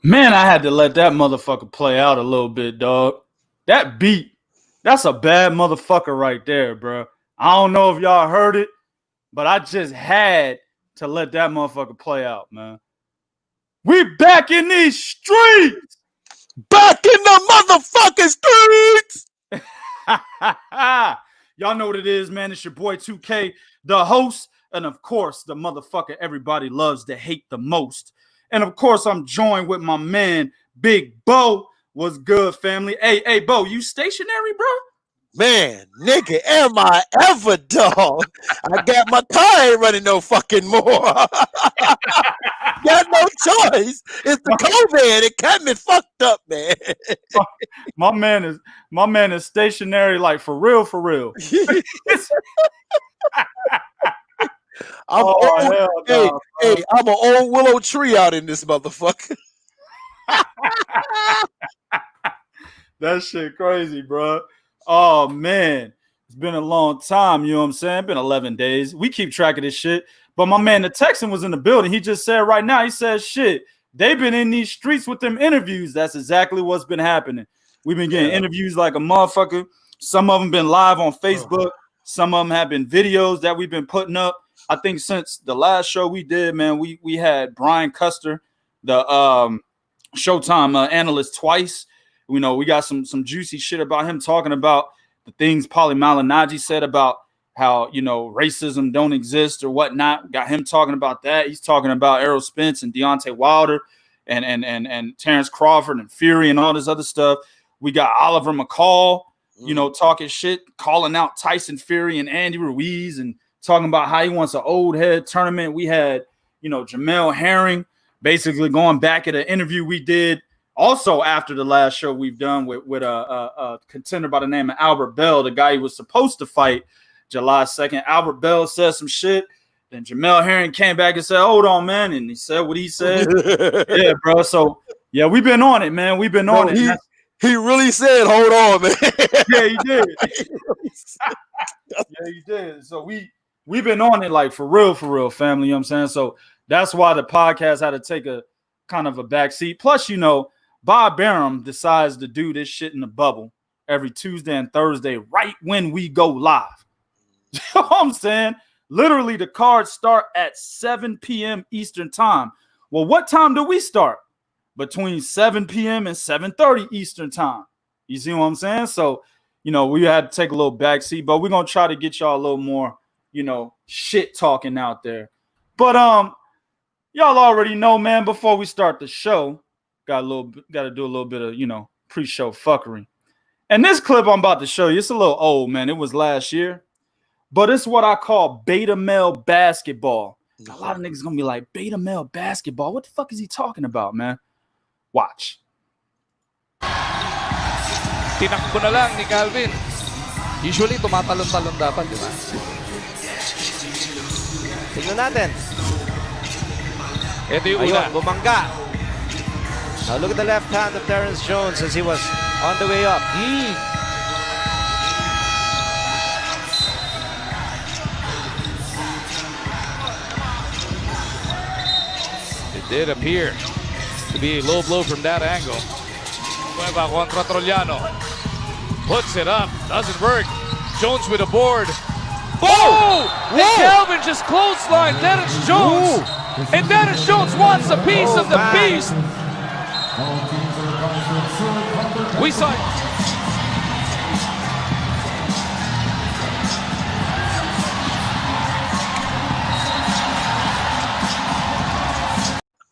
Man, I had to let that motherfucker play out a little bit, dog. That beat, that's a bad motherfucker right there, bro. I don't know if y'all heard it, but I just had to let that motherfucker play out, man. We back in these streets. Back in the motherfucking streets. Y'all know what it is, man. It's your boy 2K, the host, and of course, the motherfucker everybody loves to hate the most. And of course, I'm joined with my man, Big Bo. What's good, family? Hey, Bo, you stationary, bro? Man, nigga, am I ever, dog? I got my car ain't running no fucking more. Got no choice. It's the COVID. It got me fucked up, man. My man is stationary, like for real, for real. I'm I'm an old willow tree out in this motherfucker. That shit crazy, bro. Oh man, it's been a long time. You know what I'm saying? It's been 11 days. We keep track of this shit. But my man, the Texan, was in the building. He just said right now, he said, shit, they've been in these streets with them interviews. That's exactly what's been happening. We've been getting interviews like a motherfucker. Some of them been live on Facebook. Some of them have been videos that we've been putting up. I think since the last show we did, man, we had Brian Custer, the Showtime analyst, twice. You know, we got some juicy shit about him talking about the things Paulie Malignaggi said about how, you know, racism don't exist or whatnot. Got him talking about that. He's talking about Errol Spence and Deontay Wilder and Terrence Crawford and Fury and all this other stuff. We got Oliver McCall, you know, talking shit, calling out Tyson Fury and Andy Ruiz and talking about how he wants an old head tournament. We had, you know, Jamel Herring basically going back at an interview we did also after the last show we've done with a contender by the name of Albert Bell, the guy he was supposed to fight July 2nd. Albert Bell said some shit. Then Jamel Herring came back and said, hold on, man. And he said what he said. Yeah, bro. So, yeah, we've been on it, man. We've been on it. He really said, hold on, man. Yeah, he did. Yeah, he did. So we've been on it like for real, family. You know what I'm saying? So that's why the podcast had to take a kind of a back seat. Plus, you know, Bob Arum decides to do this shit in the bubble every Tuesday and Thursday right when we go live. You know what I'm saying? Literally, the cards start at 7 p.m. Eastern time. Well, what time do we start? Between 7 p.m. and 7:30 Eastern time. You see what I'm saying? So, you know, we had to take a little backseat, but we're going to try to get y'all a little more, you know, shit talking out there. But y'all already know, man, before we start the show, got to do a little bit of, you know, pre-show fuckery. And this clip I'm about to show you, it's a little old, man. It was last year. But it's what I call beta male basketball. A lot of niggas going to be like, beta male basketball? What the fuck is he talking about, man? Watch. Tinakbo na lang ni Calvin. Usually, tumatalon-talon dapat, di ba? Tingnan natin. Ito yung una. Bumangga. Now look at the left hand of Terrence Jones as he was on the way up. It did appear to be a low blow from that angle. Nueva contra Trollano. Puts it up. Doesn't work. Jones with a board. Oh! And Calvin just clotheslined Dennis Jones. And Dennis Jones wants a piece of the beast. We saw it.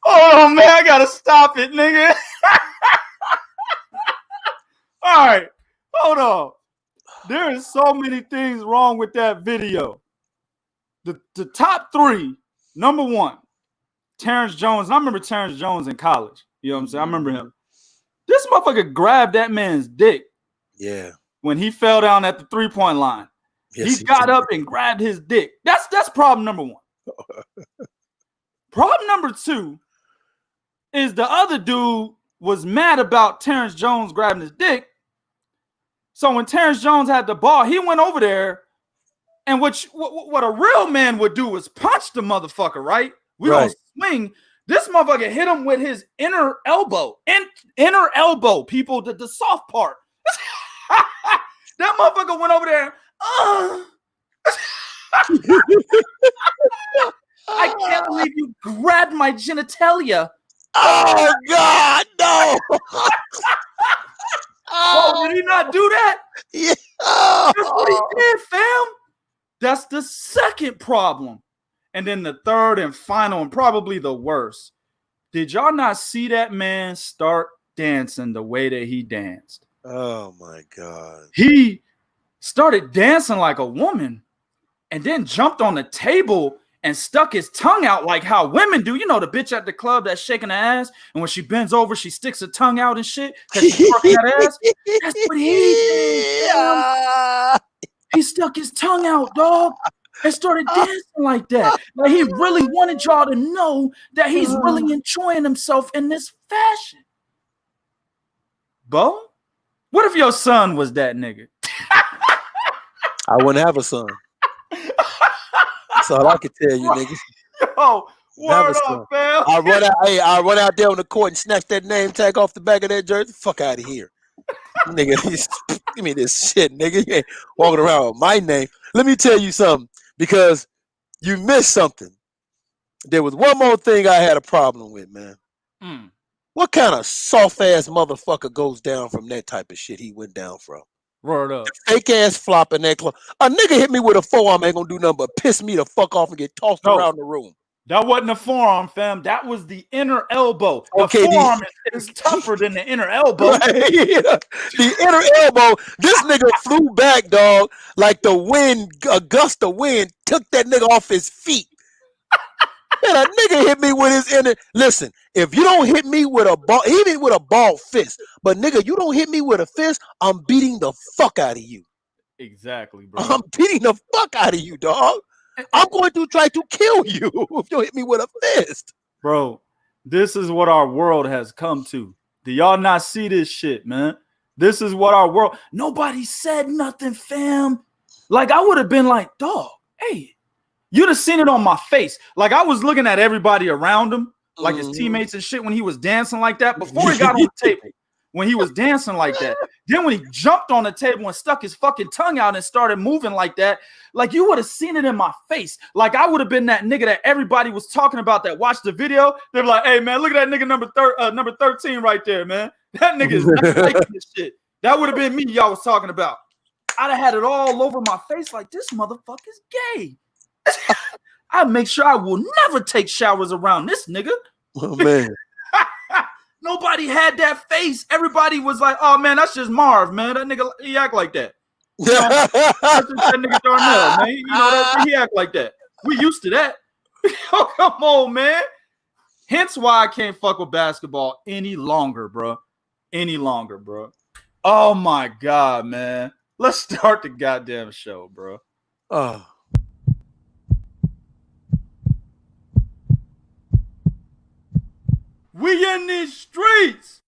Oh, man, I got to stop it, nigga. All right, hold on. There is so many things wrong with that video. The top three, number one, Terrence Jones. And I remember Terrence Jones in college. You know what I'm saying? I remember him. This motherfucker grabbed that man's dick. Yeah. When he fell down at the three-point line. Yes, he got up and grabbed his dick. That's problem number one. Problem number two is the other dude was mad about Terrence Jones grabbing his dick. So when Terrence Jones had the ball, he went over there, and what a real man would do is punch the motherfucker, right? We gonna swing, This motherfucker hit him with his inner elbow. Inner elbow, people, the soft part. That motherfucker went over there. I can't believe you grabbed my genitalia. Oh, God, no. Oh, did he not do that? Yeah. That's what he did, fam. That's the second problem. And then the third and final and probably the worst. Did y'all not see that man start dancing the way that he danced? Oh, my God. He started dancing like a woman and then jumped on the table and stuck his tongue out like how women do. You know, the bitch at the club that's shaking her ass, and when she bends over, she sticks her tongue out and shit because she's working that ass. That's what he did. Yeah. He stuck his tongue out, dog, and started dancing like that. Like he really wanted y'all to know that he's really enjoying himself in this fashion. Bo, what if your son was that nigga? I wouldn't have a son. That's all I can tell you, niggas. Yo, word up, fam. I run out there on the court and snatch that name tag off the back of that jersey. Fuck out of here. Nigga, give me this shit, nigga. You ain't walking around with my name. Let me tell you something, because you missed something. There was one more thing I had a problem with, man. What kind of soft-ass motherfucker goes down from that type of shit he went down from? Word up. Fake ass flop in that club. A nigga hit me with a forearm ain't gonna do nothing but piss me the fuck off and get tossed around the room. That wasn't a forearm, fam. That was the inner elbow. The forearm is tougher than the inner elbow. Right, yeah. The inner elbow, this nigga flew back, dog, like the wind, a gust of wind took that nigga off his feet. And a nigga hit me with his inner. Listen, if you don't hit me with a ball, even with a ball fist, but nigga, you don't hit me with a fist, I'm beating the fuck out of you. Exactly, bro. I'm beating the fuck out of you, dog. I'm going to try to kill you if you hit me with a fist. Bro, this is what our world has come to. Do y'all not see this shit, man? This is what our world. Nobody said nothing, fam. Like, I would have been like, dog, hey. You'd have seen it on my face. Like, I was looking at everybody around him, like his teammates and shit, when he was dancing like that before he got on the table. When he was dancing like that. Then when he jumped on the table and stuck his fucking tongue out and started moving like that, like, you would have seen it in my face. Like, I would have been that nigga that everybody was talking about that watched the video. They're like, hey, man, look at that nigga number 13 right there, man. That nigga is not liking this shit. That would have been me y'all was talking about. I'd have had it all over my face like, this motherfucker's gay. I make sure I will never take showers around this nigga. Oh, man. Nobody had that face. Everybody was like, oh, man, that's just Marv, man. That nigga, he act like that. You know, that's just that nigga Darnell, man. You know, that, he act like that. We used to that. Oh, come on, man. Hence why I can't fuck with basketball any longer, bro. Any longer, bro. Oh, my God, man. Let's start the goddamn show, bro. Oh. We in these streets.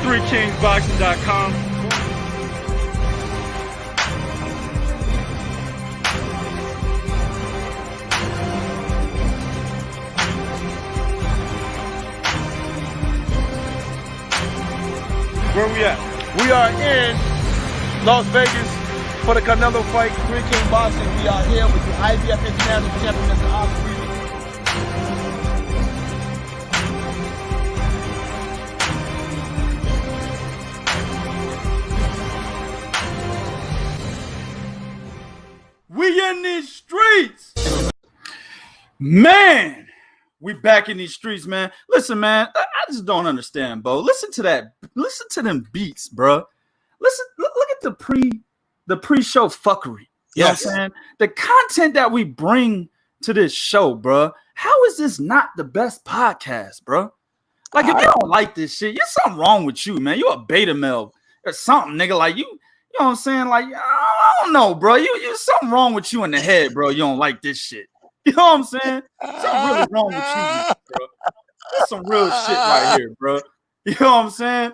ThreeKingsBoxing.com. Where we at? We are in Las Vegas for the Canelo fight. Three King Boxing. We are here with the IBF International Champion, Mr. Arum. We in these streets. Man, we back in these streets, man. Listen, man, I just don't understand, Bo. Listen to that. Listen to them beats, bro. Listen, look at the pre-show fuckery. You know what I'm saying? The content that we bring to this show, bro. How is this not the best podcast, bro? Like, if you don't like this shit, there's something wrong with you, man. You a beta male or something, nigga. Like, you know what I'm saying? Like, I don't know, bro. You something wrong with you in the head, bro. You don't like this shit. You know what I'm saying? Something really wrong with you, bro. That's some real shit right here, bro. You know what I'm saying?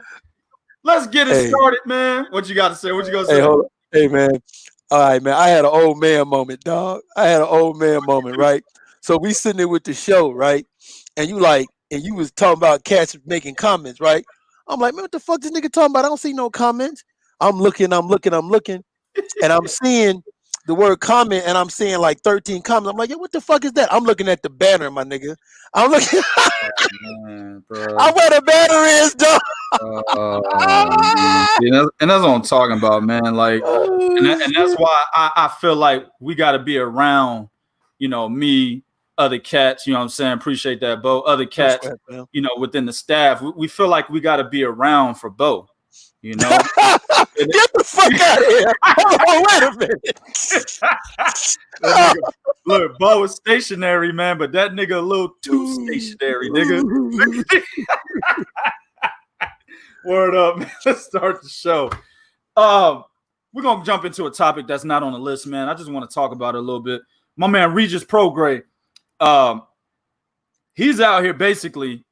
Let's get it started, man. What you got to say? What you gonna say? Hey, man. All right, man. I had an old man moment, dog. I had an old man moment, right? So we sitting there with the show, right? And you was talking about cats making comments, right? I'm like, man, what the fuck this nigga talking about? I don't see no comments. I'm looking, and I'm seeing the word comment, and I'm seeing like 13 comments. I'm like, yo, what the fuck is that? I'm looking at the banner, my nigga. I'm looking. Man, bro. I where the banner is, dog. And that's what I'm talking about, man. Like, and that's why I feel like we got to be around, you know, me, other cats. You know what I'm saying? Appreciate that, Bo. Other cats, you know, within the staff. We feel like we got to be around for Bo. You know, get the fuck out of here. Hold on, wait a minute. Look, Bo is stationary, man, but that nigga a little too stationary, nigga. Word up, man. Let's start the show. We're gonna jump into a topic that's not on the list, man. I just want to talk about it a little bit. My man Regis Prograis, he's out here basically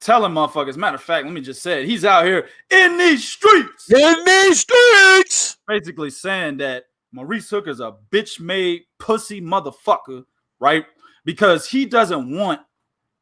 telling motherfuckers. Matter of fact, let me just say it. He's out here in these streets. Basically saying that Maurice Hooker's a bitch-made pussy motherfucker, right? Because he doesn't want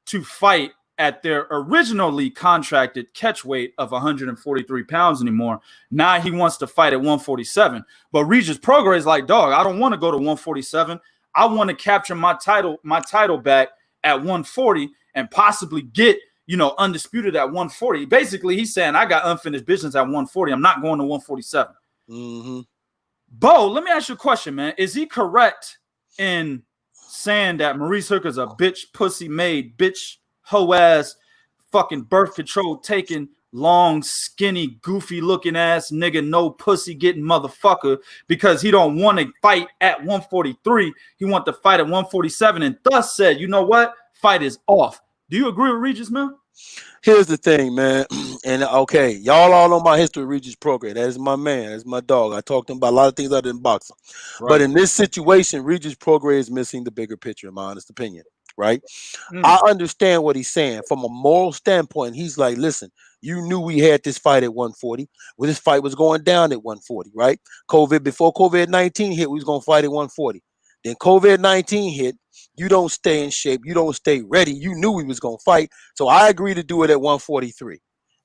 to fight at their originally contracted catch weight of 143 pounds anymore. Now he wants to fight at 147. But Regis Prograis is like, dog, I don't want to go to 147. I want to capture my title back at 140 and possibly get, you know, undisputed at 140. Basically, he's saying I got unfinished business at 140. I'm not going to 147. Mm-hmm. Bo, let me ask you a question, man. Is he correct in saying that Maurice Hooker's a bitch, pussy made, bitch, hoe ass, fucking birth control taking, long, skinny, goofy looking ass nigga, no pussy getting motherfucker, because he don't want to fight at 143. He want to fight at 147, and thus said, you know what? Fight is off. Do you agree with Regis, man? Here's the thing, man. And okay, y'all all know my history with Regis Prograis. That is my man. That's my dog. I talked to him about a lot of things other than boxing. Right. But in this situation, Regis Prograis is missing the bigger picture, in my honest opinion. Right? I understand what he's saying from a moral standpoint. He's like, listen, you knew we had this fight at 140. Well, this fight was going down at 140, right? Before COVID-19 hit, we was going to fight at 140. Then COVID-19 hit. You don't stay in shape. You don't stay ready. You knew we was going to fight. So I agreed to do it at 143.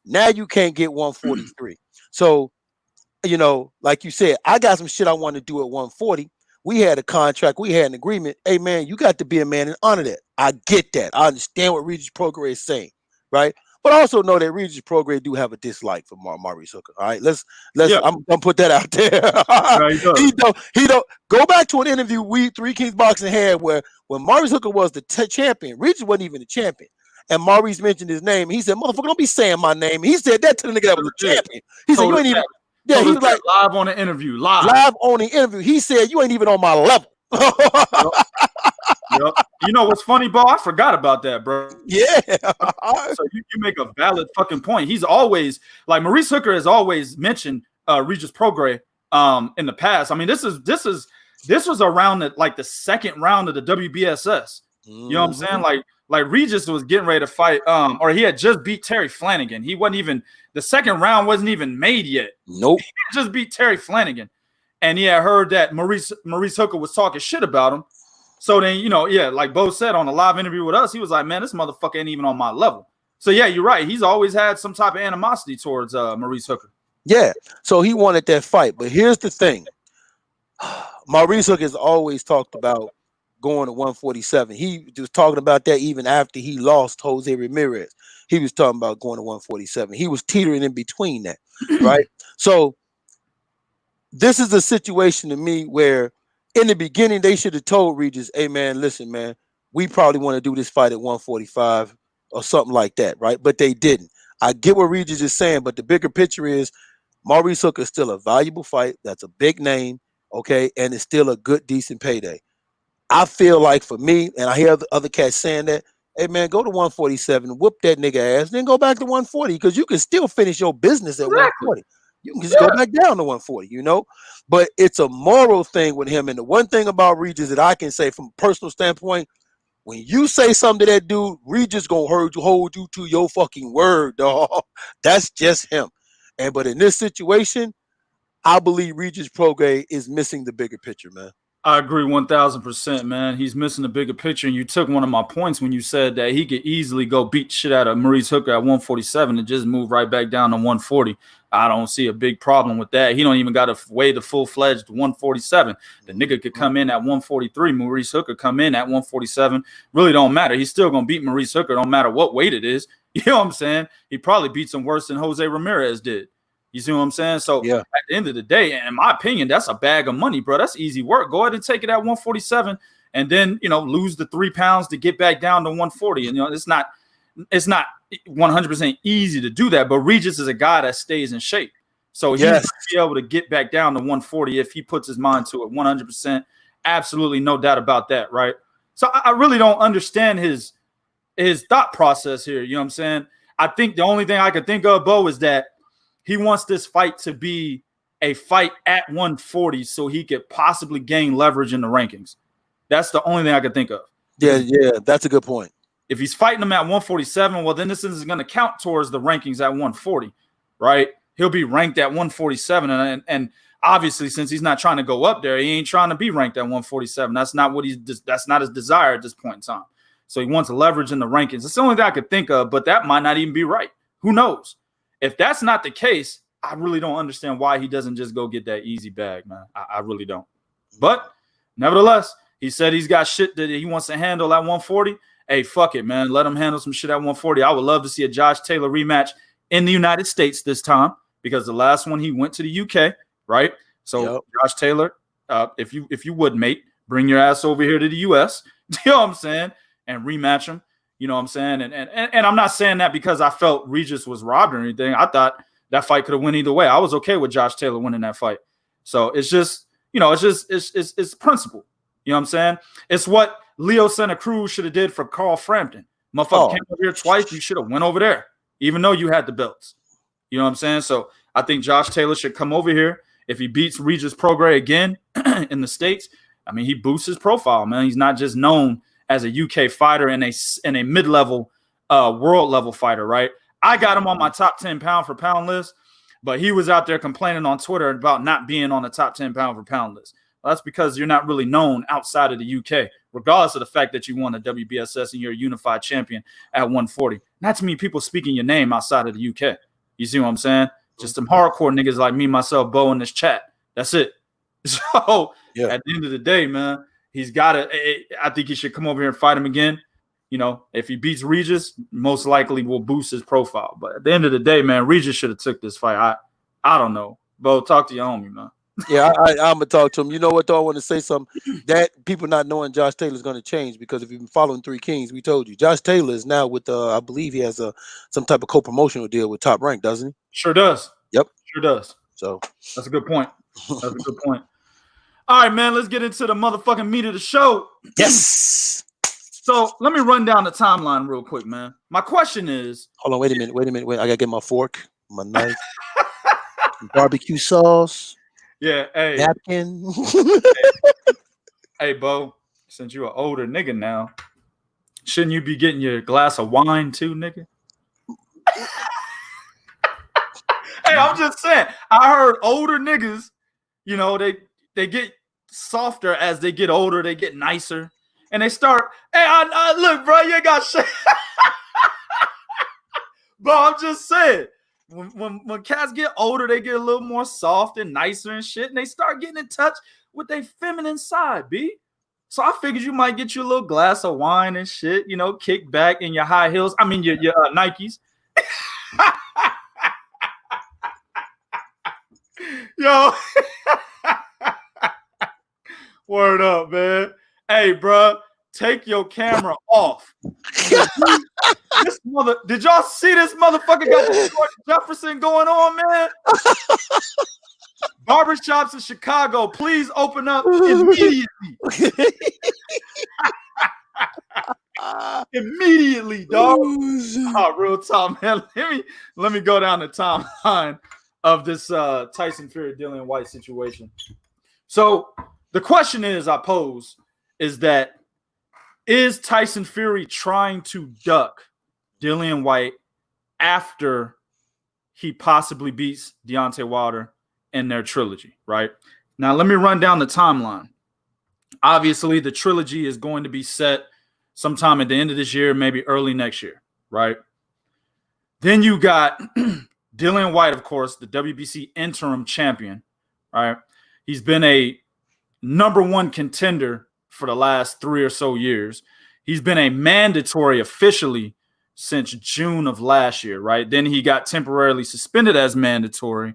Now you can't get 143. So, you know, like you said, I got some shit I want to do at 140. We had a contract. We had an agreement. Hey, man, you got to be a man and honor that. I get that. I understand what Regis Prograis is saying, right? But I also know that Regis Prograis do have a dislike for Maurice Hooker. All right, let's. Yeah. I'm gonna put that out there. No, he don't go back to an interview we Three Kings Boxing had where when Maurice Hooker was the champion, Regis wasn't even the champion, and Maurice mentioned his name. He said, "Motherfucker, don't be saying my name." He said that to the nigga that was the champion. He said, "You ain't even." Yeah, he was like live on the interview. Live on the interview. He said, "You ain't even on my level." Yep. You know what's funny, Bo? I forgot about that, bro. Yeah. So you make a valid fucking point. He's always like Maurice Hooker has always mentioned Regis Prograis in the past. I mean, this was around the second round of the WBSS. You know what I'm saying? Like Regis was getting ready to fight, or he had just beat Terry Flanagan. He wasn't even the second round wasn't even made yet. Nope. He just beat Terry Flanagan, and he had heard that Maurice Hooker was talking shit about him. So then, you know, yeah, like Bo said on a live interview with us, he was like, man, this motherfucker ain't even on my level. So, yeah, you're right. He's always had some type of animosity towards Maurice Hooker. Yeah, so he wanted that fight. But here's the thing. Maurice Hooker has always talked about going to 147. He was talking about that even after he lost Jose Ramirez. He was talking about going to 147. He was teetering in between that, right? So this is a situation to me where in the beginning, they should have told Regis, hey, man, listen, man, we probably want to do this fight at 145 or something like that, right? But they didn't. I get what Regis is saying, but the bigger picture is Maurice Hooker is still a valuable fight. That's a big name, okay? And it's still a good, decent payday. I feel like for me, and I hear other cats saying that, hey man, go to 147, whoop that nigga ass, then go back to 140 because you can still finish your business at 140. You can just go back down to 140, you know. But it's a moral thing with him. And the one thing about Regis that I can say from a personal standpoint, when you say something to that dude, Regis gonna hold you to your fucking word, dog. That's just him. But in this situation, I believe Regis Prograis is missing the bigger picture, man. I agree 1,000%, man. He's missing the bigger picture. And you took one of my points when you said that he could easily go beat shit out of Maurice Hooker at 147 and just move right back down to 140. I don't see a big problem with that. He don't even got to weigh the full-fledged 147. The nigga could come in at 143. Maurice Hooker come in at 147. Really don't matter. He's still going to beat Maurice Hooker no matter what weight it is. You know what I'm saying? He probably beats him worse than Jose Ramirez did. You see what I'm saying? So at the end of the day, in my opinion, that's a bag of money, bro. That's easy work. Go ahead and take it at 147 and then, you know, lose the 3 pounds to get back down to 140. And, you know, it's not 100% easy to do that. But Regis is a guy that stays in shape. So he's going to be able to get back down to 140 if he puts his mind to it 100%. Absolutely no doubt about that, right? So I really don't understand his thought process here. You know what I'm saying? I think the only thing I could think of, Bo, is that he wants this fight to be a fight at 140 so he could possibly gain leverage in the rankings. That's the only thing I could think of. Yeah, that's a good point. If he's fighting him at 147, well, then this is going to count towards the rankings at 140, right? He'll be ranked at 147, and obviously, since he's not trying to go up there, he ain't trying to be ranked at 147. That's not his desire at this point in time. So he wants leverage in the rankings. It's the only thing I could think of, but that might not even be right. Who knows? If that's not the case, I really don't understand why he doesn't just go get that easy bag, man. I really don't. But nevertheless, he said he's got shit that he wants to handle at 140. Hey, fuck it, man. Let him handle some shit at 140. I would love to see a Josh Taylor rematch in the United States this time because the last one he went to the UK, right? So Josh Taylor, if you would, mate, bring your ass over here to the US. You know what I'm saying? And rematch him. You know what I'm saying? And I'm not saying that because I felt Regis was robbed or anything. I thought that fight could have went either way. I was okay with Josh Taylor winning that fight. So it's just, you know, it's principle. You know what I'm saying? It's what Leo Santa Cruz should have did for Carl Frampton. Motherfucker came over here twice. You should have went over there, even though you had the belts. You know what I'm saying? So I think Josh Taylor should come over here. If he beats Regis Prograis again in the States, I mean, he boosts his profile, man. He's not just known as a UK fighter and a mid-level world level fighter, right? I got him on my top 10 pound for pound list, but he was out there complaining on Twitter about not being on the top 10 pound for pound list. Well, that's because you're not really known outside of the UK, regardless of the fact that you won a WBSS and you're a unified champion at 140. Not too many people speaking your name outside of the UK. You see what I'm saying? Just some hardcore niggas like me, myself, Bo, in this chat. That's it. So at the end of the day, man, he's got to – I think he should come over here and fight him again. You know, if he beats Regis, most likely will boost his profile. But at the end of the day, man, Regis should have took this fight. I don't know. Bo, talk to your homie, man. Yeah, I'm going to talk to him. You know what, though? I want to say something. That people not knowing Josh Taylor is going to change because if you've been following Three Kings, we told you. Josh Taylor is now with, I believe he has some type of co-promotional deal with Top Rank, doesn't he? Sure does. Yep. Sure does. So that's a good point. That's a good point. All right, man, let's get into the motherfucking meat of the show. Yes. So let me run down the timeline real quick, man. My question is... Hold on, wait a minute. I got to get my fork, my knife, barbecue sauce. Yeah, hey. Napkin. Hey, Bo, since you're an older nigga now, shouldn't you be getting your glass of wine too, nigga? Hey, I'm just saying. I heard older niggas, you know, they get softer as they get older. They get nicer. And they start, hey, I look, bro, you ain't got shit. But I'm just saying, when cats get older, they get a little more soft and nicer and shit. And they start getting in touch with their feminine side, B. So I figured you might get you a little glass of wine and shit, you know, kick back in your high heels. I mean, your Nikes. Yo. Word up, man. Hey, bro, take your camera off. Did y'all see this motherfucker got the George Jefferson going on, man? Barbershops in Chicago, please open up immediately. Immediately, dog. Real talk, man. Let me go down the timeline of this Tyson Fury Dillian Whyte situation. So the question I pose is that is Tyson Fury trying to duck Dillian Whyte after he possibly beats Deontay Wilder in their trilogy, right? Now, let me run down the timeline. Obviously, the trilogy is going to be set sometime at the end of this year, maybe early next year, right? Then you got Dillian Whyte, of course, the WBC interim champion, right? He's been a #1 contender for the last 3 or so years. He's been a mandatory officially since June of last year, right? Then he got temporarily suspended as mandatory,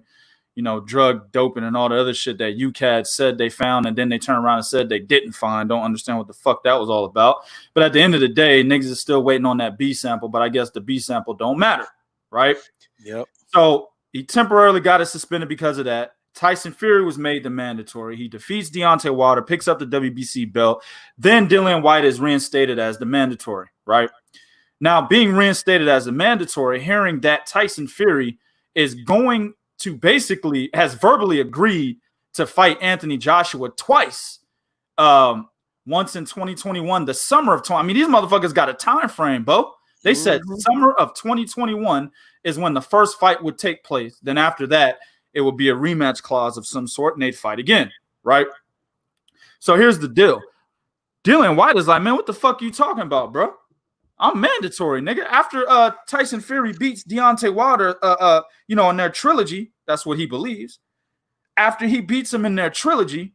drug doping and all the other shit that UCAD said they found, and then they turned around and said they didn't find. Don't understand what the fuck that was all about. But at the end of the day, niggas is still waiting on that B sample, but I guess the B sample don't matter, right? Yep. So he temporarily got it suspended because of that. Tyson Fury was made the mandatory. He defeats Deontay Wilder, picks up the WBC belt. Then Dillian Whyte is reinstated as the mandatory, right? Now, being reinstated as a mandatory, hearing that Tyson Fury is going to basically has verbally agreed to fight Anthony Joshua twice. Once in 2021, the summer of 20. I mean, these motherfuckers got a time frame, Bo. They said summer of 2021 is when the first fight would take place. Then after that, it would be a rematch clause of some sort, and they'd fight again, right? So here's the deal. Dillian Whyte is like, man, what the fuck are you talking about, bro? I'm mandatory, nigga. After Tyson Fury beats Deontay Wilder, in their trilogy, that's what he believes. After he beats him in their trilogy,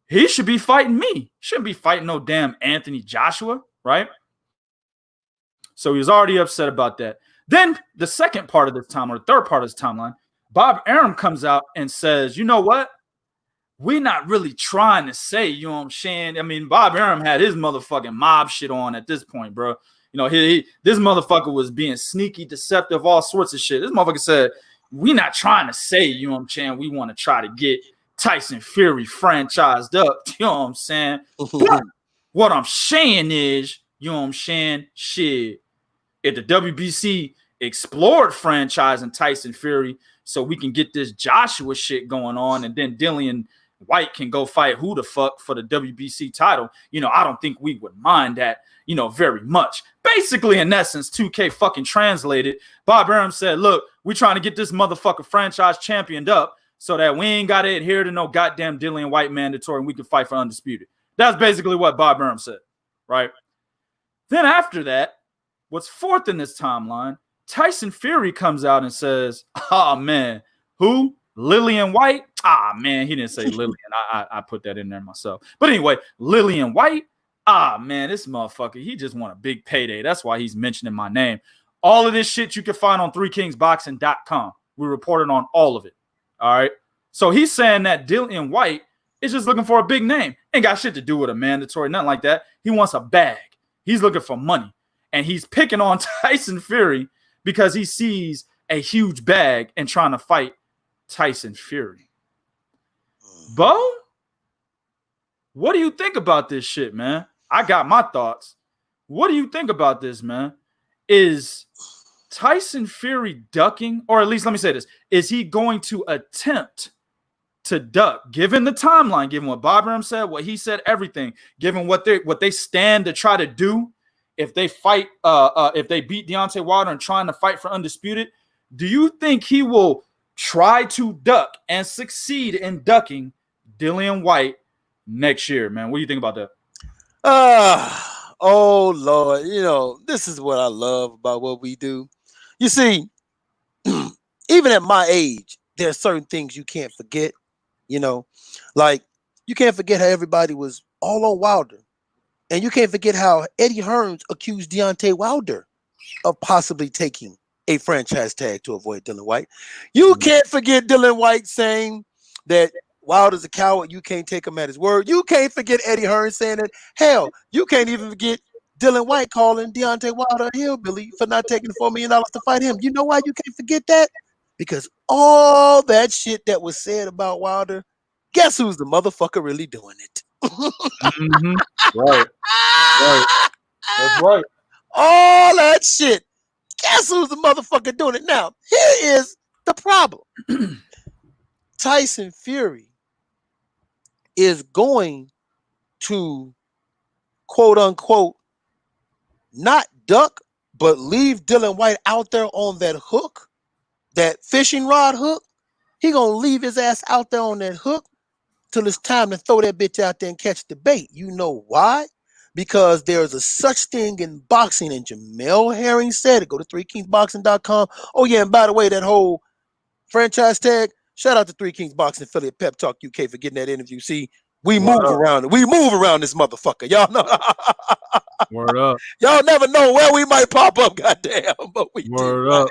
he should be fighting me. Shouldn't be fighting no damn Anthony Joshua, right? So he was already upset about that. Then the second part of this time, or the third part of this timeline, Bob Arum comes out and says, you know what? We're not really trying to say, you know what I'm saying? I mean, Bob Arum had his motherfucking mob shit on at this point, bro. This motherfucker was being sneaky, deceptive, all sorts of shit. This motherfucker said, we're not trying to say, you know what I'm saying? We want to try to get Tyson Fury franchised up, you know what I'm saying? But what I'm saying is, you know what I'm saying? Shit. If the WBC explored franchising Tyson Fury so we can get this Joshua shit going on, and then Dillian Whyte can go fight who the fuck for the WBC title, I don't think we would mind that, very much. Basically, in essence, 2K fucking translated, Bob Arum said, look, we're trying to get this motherfucker franchise championed up so that we ain't got to adhere to no goddamn Dillian Whyte mandatory and we can fight for undisputed. That's basically what Bob Arum said, right? Then after that, what's fourth in this timeline, Tyson Fury comes out and says, oh, man, who? Dillian Whyte? Ah, man, he didn't say Lillian. I put that in there myself. But anyway, Dillian Whyte? Ah, man, this motherfucker, he just won a big payday. That's why he's mentioning my name. All of this shit you can find on 3kingsboxing.com. We reported on all of it. All right? So he's saying that Dillian Whyte is just looking for a big name. Ain't got shit to do with a mandatory, nothing like that. He wants a bag. He's looking for money. And he's picking on Tyson Fury because he sees a huge bag and trying to fight Tyson Fury. Bo, what do you think about this shit, man? I got my thoughts. What do you think about this, man? Is Tyson Fury ducking, or at least let me say this, is he going to attempt to duck, given the timeline, given what Bob Arum said, what he said, everything, given what they stand to try to do if they fight, if they beat Deontay Wilder and trying to fight for undisputed? Do you think he will try to duck and succeed in ducking Dillian Whyte next year, man? What do you think about that? Oh, Lord. This is what I love about what we do. You see, even at my age, there are certain things you can't forget, like you can't forget how everybody was all on Wilder. And you can't forget how Eddie Hearns accused Deontay Wilder of possibly taking a franchise tag to avoid Dillian Whyte. You can't forget Dillian Whyte saying that Wilder's a coward. You can't take him at his word. You can't forget Eddie Hearns saying that. Hell, you can't even forget Dillian Whyte calling Deontay Wilder a hillbilly for not taking $4 million to fight him. You know why you can't forget that? Because all that shit that was said about Wilder, guess who's the motherfucker really doing it? Right. That's right. all that shit. Guess who's the motherfucker doing it now? Here is the problem. Tyson Fury is going to, quote unquote, not duck, but leave Dillian Whyte out there on that hook, that fishing rod hook. He gonna leave his ass out there on that hook till it's time to throw that bitch out there and catch the bait. You know why? Because there's a such thing in boxing, and Jamel Herring said it. Go to 3kingsboxing.com. Oh yeah, and by the way, that whole franchise tag, shout out to 3 Kings Boxing affiliate Pep Talk UK for getting that interview. See, we move around. We move around this motherfucker. Y'all know. Word up. Y'all never know where we might pop up, goddamn. But we Word do, up.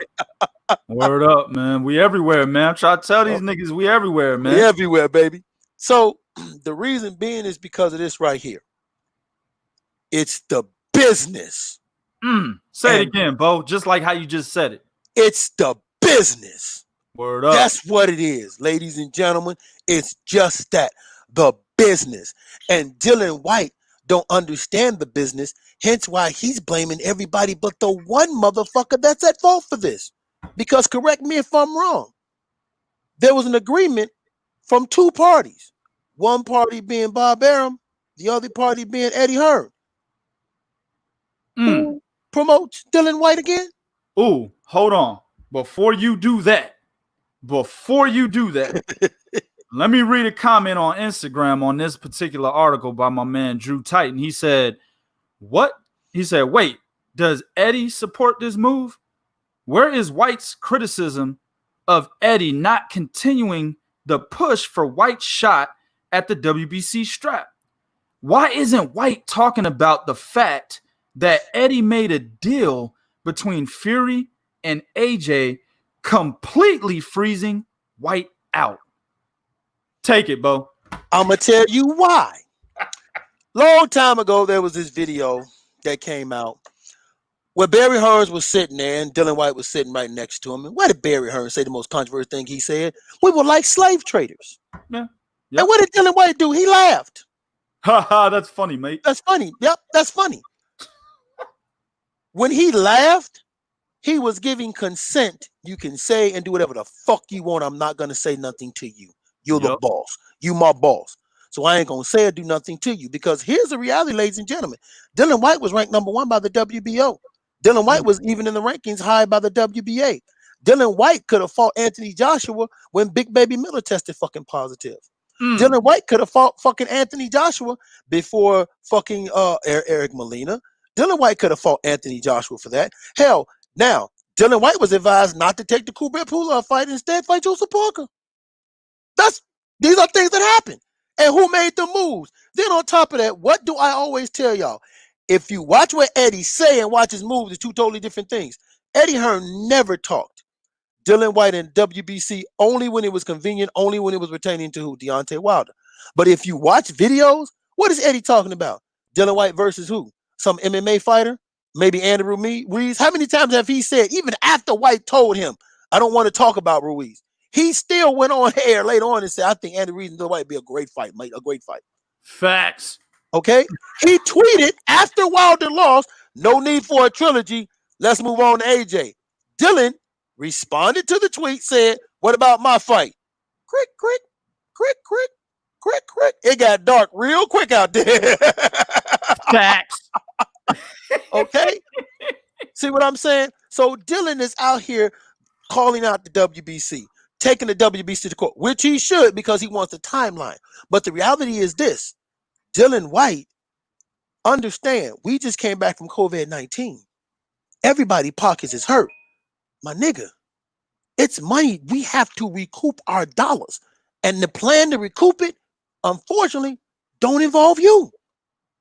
right? Word up, man. We everywhere, man. I'm trying to tell these niggas we everywhere, man. We everywhere, baby. So the reason being is because of this right here. It's the business. Say it again, Bo. Just like how you just said it. It's the business. Word up. That's what it is, ladies and gentlemen. It's just that, the business. And Dillian Whyte don't understand the business, hence why he's blaming everybody but the one motherfucker that's at fault for this. Because, correct me if I'm wrong, there was an agreement from two parties. One party being Bob Arum, the other party being Eddie Hearn. Who promotes Dillian Whyte again? Ooh, hold on. Before you do that, let me read a comment on Instagram on this particular article by my man Drew Titan. He said, what? He said, wait, does Eddie support this move? Where is Whyte's criticism of Eddie not continuing the push for Whyte's shot at the WBC strap? Why isn't Whyte talking about the fact that Eddie made a deal between Fury and AJ, completely freezing Whyte out? Take it, Bo. I'm going to tell you why. Long time ago, there was this video that came out where Barry Hearns was sitting there and Dillian Whyte was sitting right next to him. And what did Barry Hearns say? The most controversial thing he said? We were like slave traders. Yeah. Yep. And what did Dillian Whyte do? He laughed. Ha ha, that's funny, mate. That's funny. Yep, that's funny. When he laughed, he was giving consent. You can say and do whatever the fuck you want. I'm not going to say nothing to you. You're the boss. You my boss. So I ain't going to say or do nothing to you, because here's the reality, ladies and gentlemen. Dillian Whyte was ranked #1 by the WBO. Dillian Whyte was even in the rankings high by the WBA. Dillian Whyte could have fought Anthony Joshua when Big Baby Miller tested fucking positive. Dillian Whyte could have fought fucking Anthony Joshua before fucking Eric Molina. Dillian Whyte could have fought Anthony Joshua for that. Hell, now, Dillian Whyte was advised not to take the Kubrat Pulev fight, instead fight Joseph Parker. These are things that happen. And who made the moves? Then on top of that, what do I always tell y'all? If you watch what Eddie say and watch his moves, it's two totally different things. Eddie Hearn never talked Dillian Whyte and WBC only when it was convenient, only when it was pertaining to who? Deontay Wilder. But if you watch videos, what is Eddie talking about? Dillian Whyte versus who? Some MMA fighter? Maybe Andrew Ruiz? How many times have he said, even after Whyte told him, I don't want to talk about Ruiz, he still went on air later on and said, I think Andrew Ruiz and Dillian Whyte be a great fight, mate, a great fight. Facts. Okay? He tweeted after Wilder lost, no need for a trilogy. Let's move on to AJ. Dillian responded to the tweet, said, what about my fight? Crick, crick, crick, crick, crick, crick. It got dark real quick out there. Facts. Okay? See what I'm saying? So Dillian is out here calling out the WBC, taking the WBC to court, which he should, because he wants the timeline. But the reality is this. Dillian Whyte, understand, we just came back from COVID-19. Everybody's pockets is hurt. My nigga, it's money. We have to recoup our dollars. And the plan to recoup it, unfortunately, don't involve you.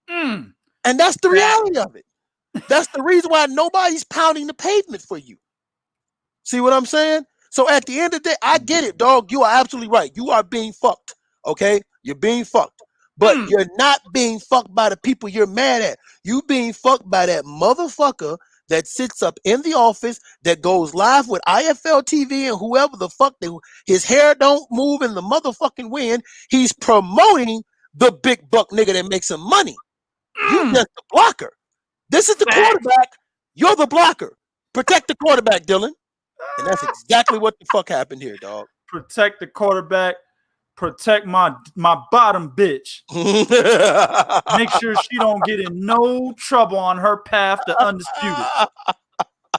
And that's the reality of it. That's the reason why nobody's pounding the pavement for you. See what I'm saying? So at the end of the day, I get it, dog. You are absolutely right. You are being fucked. Okay? You're being fucked. But you're not being fucked by the people you're mad at. You being fucked by that motherfucker that sits up in the office, that goes live with IFL TV and whoever the fuck, his hair don't move in the motherfucking wind. He's promoting the big buck nigga that makes some money. You just a blocker. This is the quarterback You're the blocker. Protect the quarterback, Dylan. And that's exactly what the fuck happened here, dog. Protect the quarterback. Protect my bottom bitch. Make sure she don't get in no trouble on her path to undisputed.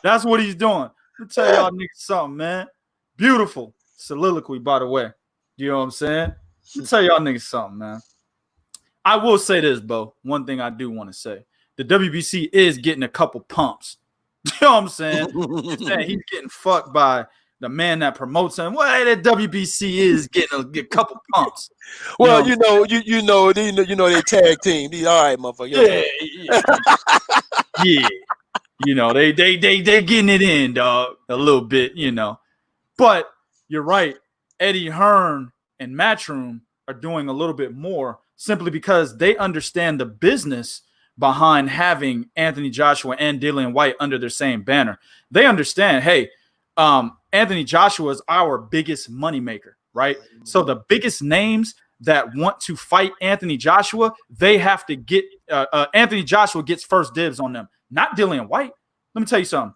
That's what he's doing. Let me tell y'all niggas something, man. Beautiful soliloquy, by the way. You know what I'm saying? Let me tell y'all niggas something, man. I will say this, Bo. One thing I do want to say. The WBC is getting a couple pumps. You know what I'm saying? He's getting fucked by the man that promotes him. Well, that WBC is getting a couple pumps. Well, you know, they tag team. All right, motherfucker. Yeah. You know, they getting it in, dog, a little bit, you know. But you're right. Eddie Hearn and Matchroom are doing a little bit more simply because they understand the business behind having Anthony Joshua and Dillian Whyte under their same banner. They understand, hey, Anthony Joshua is our biggest moneymaker, right? So the biggest names that want to fight Anthony Joshua, they have to get Anthony Joshua gets first dibs on them, not Dillian Whyte. Let me tell you something.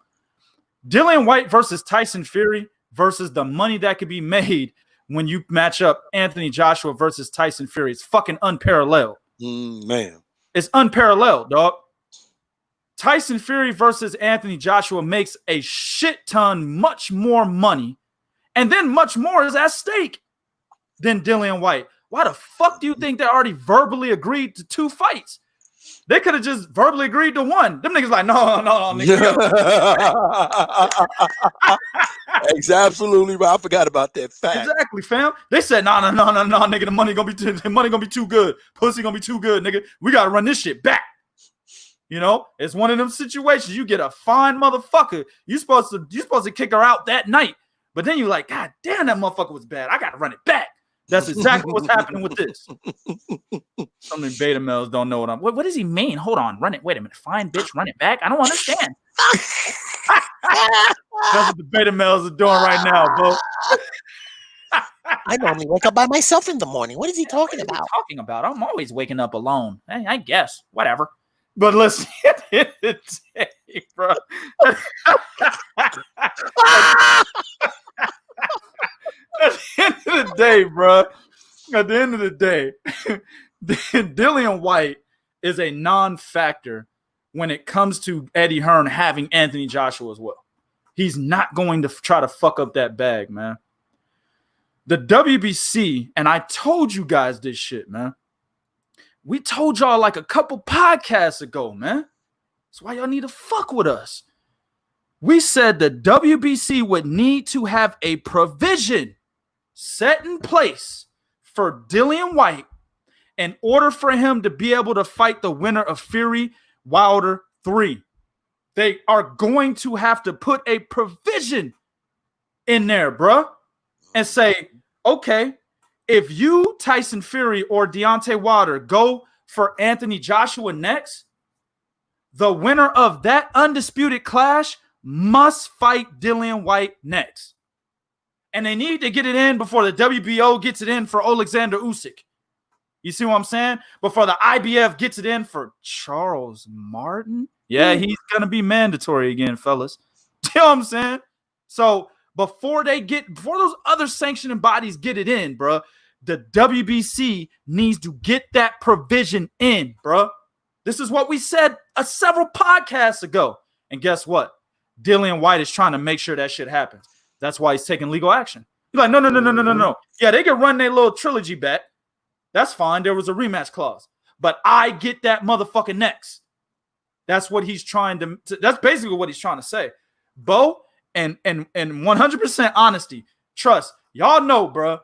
Dillian Whyte versus Tyson Fury versus the money that could be made when you match up Anthony Joshua versus Tyson Fury. It's fucking unparalleled. Man. It's unparalleled, dog. Tyson Fury versus Anthony Joshua makes a shit ton much more money, and then much more is at stake than Dillian Whyte. Why the fuck do you think they already verbally agreed to 2 fights? They could have just verbally agreed to 1. Them niggas like, no, nigga. Absolutely right. I forgot about that fact. Exactly, fam. They said, no, nigga, the money gonna be too good. Pussy gonna be too good, nigga. We gotta run this shit back. You know, it's one of them situations. You get a fine motherfucker. You supposed to kick her out that night, but then you're like, God damn, that motherfucker was bad. I gotta run it back. That's exactly what's happening with this. Some of the beta males don't know what does he mean? Hold on, run it. Wait a minute. Fine, bitch, run it back. I don't understand. That's what the beta males are doing right now, bro. I normally wake up by myself in the morning. What is he talking about? I'm always waking up alone. Hey, I guess. Whatever. But listen, at the end of the day, bro. At the end of the day, bro. At the end of the day, Dillian Whyte is a non-factor when it comes to Eddie Hearn having Anthony Joshua as well. He's not going to try to fuck up that bag, man. The WBC, and I told you guys this shit, man. We told y'all like a couple podcasts ago, man. That's why y'all need to fuck with us. We said the WBC would need to have a provision set in place for Dillian Whyte in order for him to be able to fight the winner of Fury Wilder 3. They are going to have to put a provision in there, bruh, and say, okay, if you, Tyson Fury or Deontay Wilder, go for Anthony Joshua next, the winner of that undisputed clash must fight Dillian Whyte next. And they need to get it in before the WBO gets it in for Alexander Usyk. You see what I'm saying? Before the IBF gets it in for Charles Martin. Yeah, he's going to be mandatory again, fellas. You know what I'm saying? So before those other sanctioning bodies get it in, bro, the WBC needs to get that provision in, bro. This is what we said several podcasts ago. And guess what? Dillian Whyte is trying to make sure that shit happens. That's why he's taking legal action. He's like, no. Yeah, they can run their little trilogy back. That's fine. There was a rematch clause. But I get that motherfucker next. That's what he's trying to that's basically what he's trying to say. Bo, and 100% honesty, trust, y'all know, bro.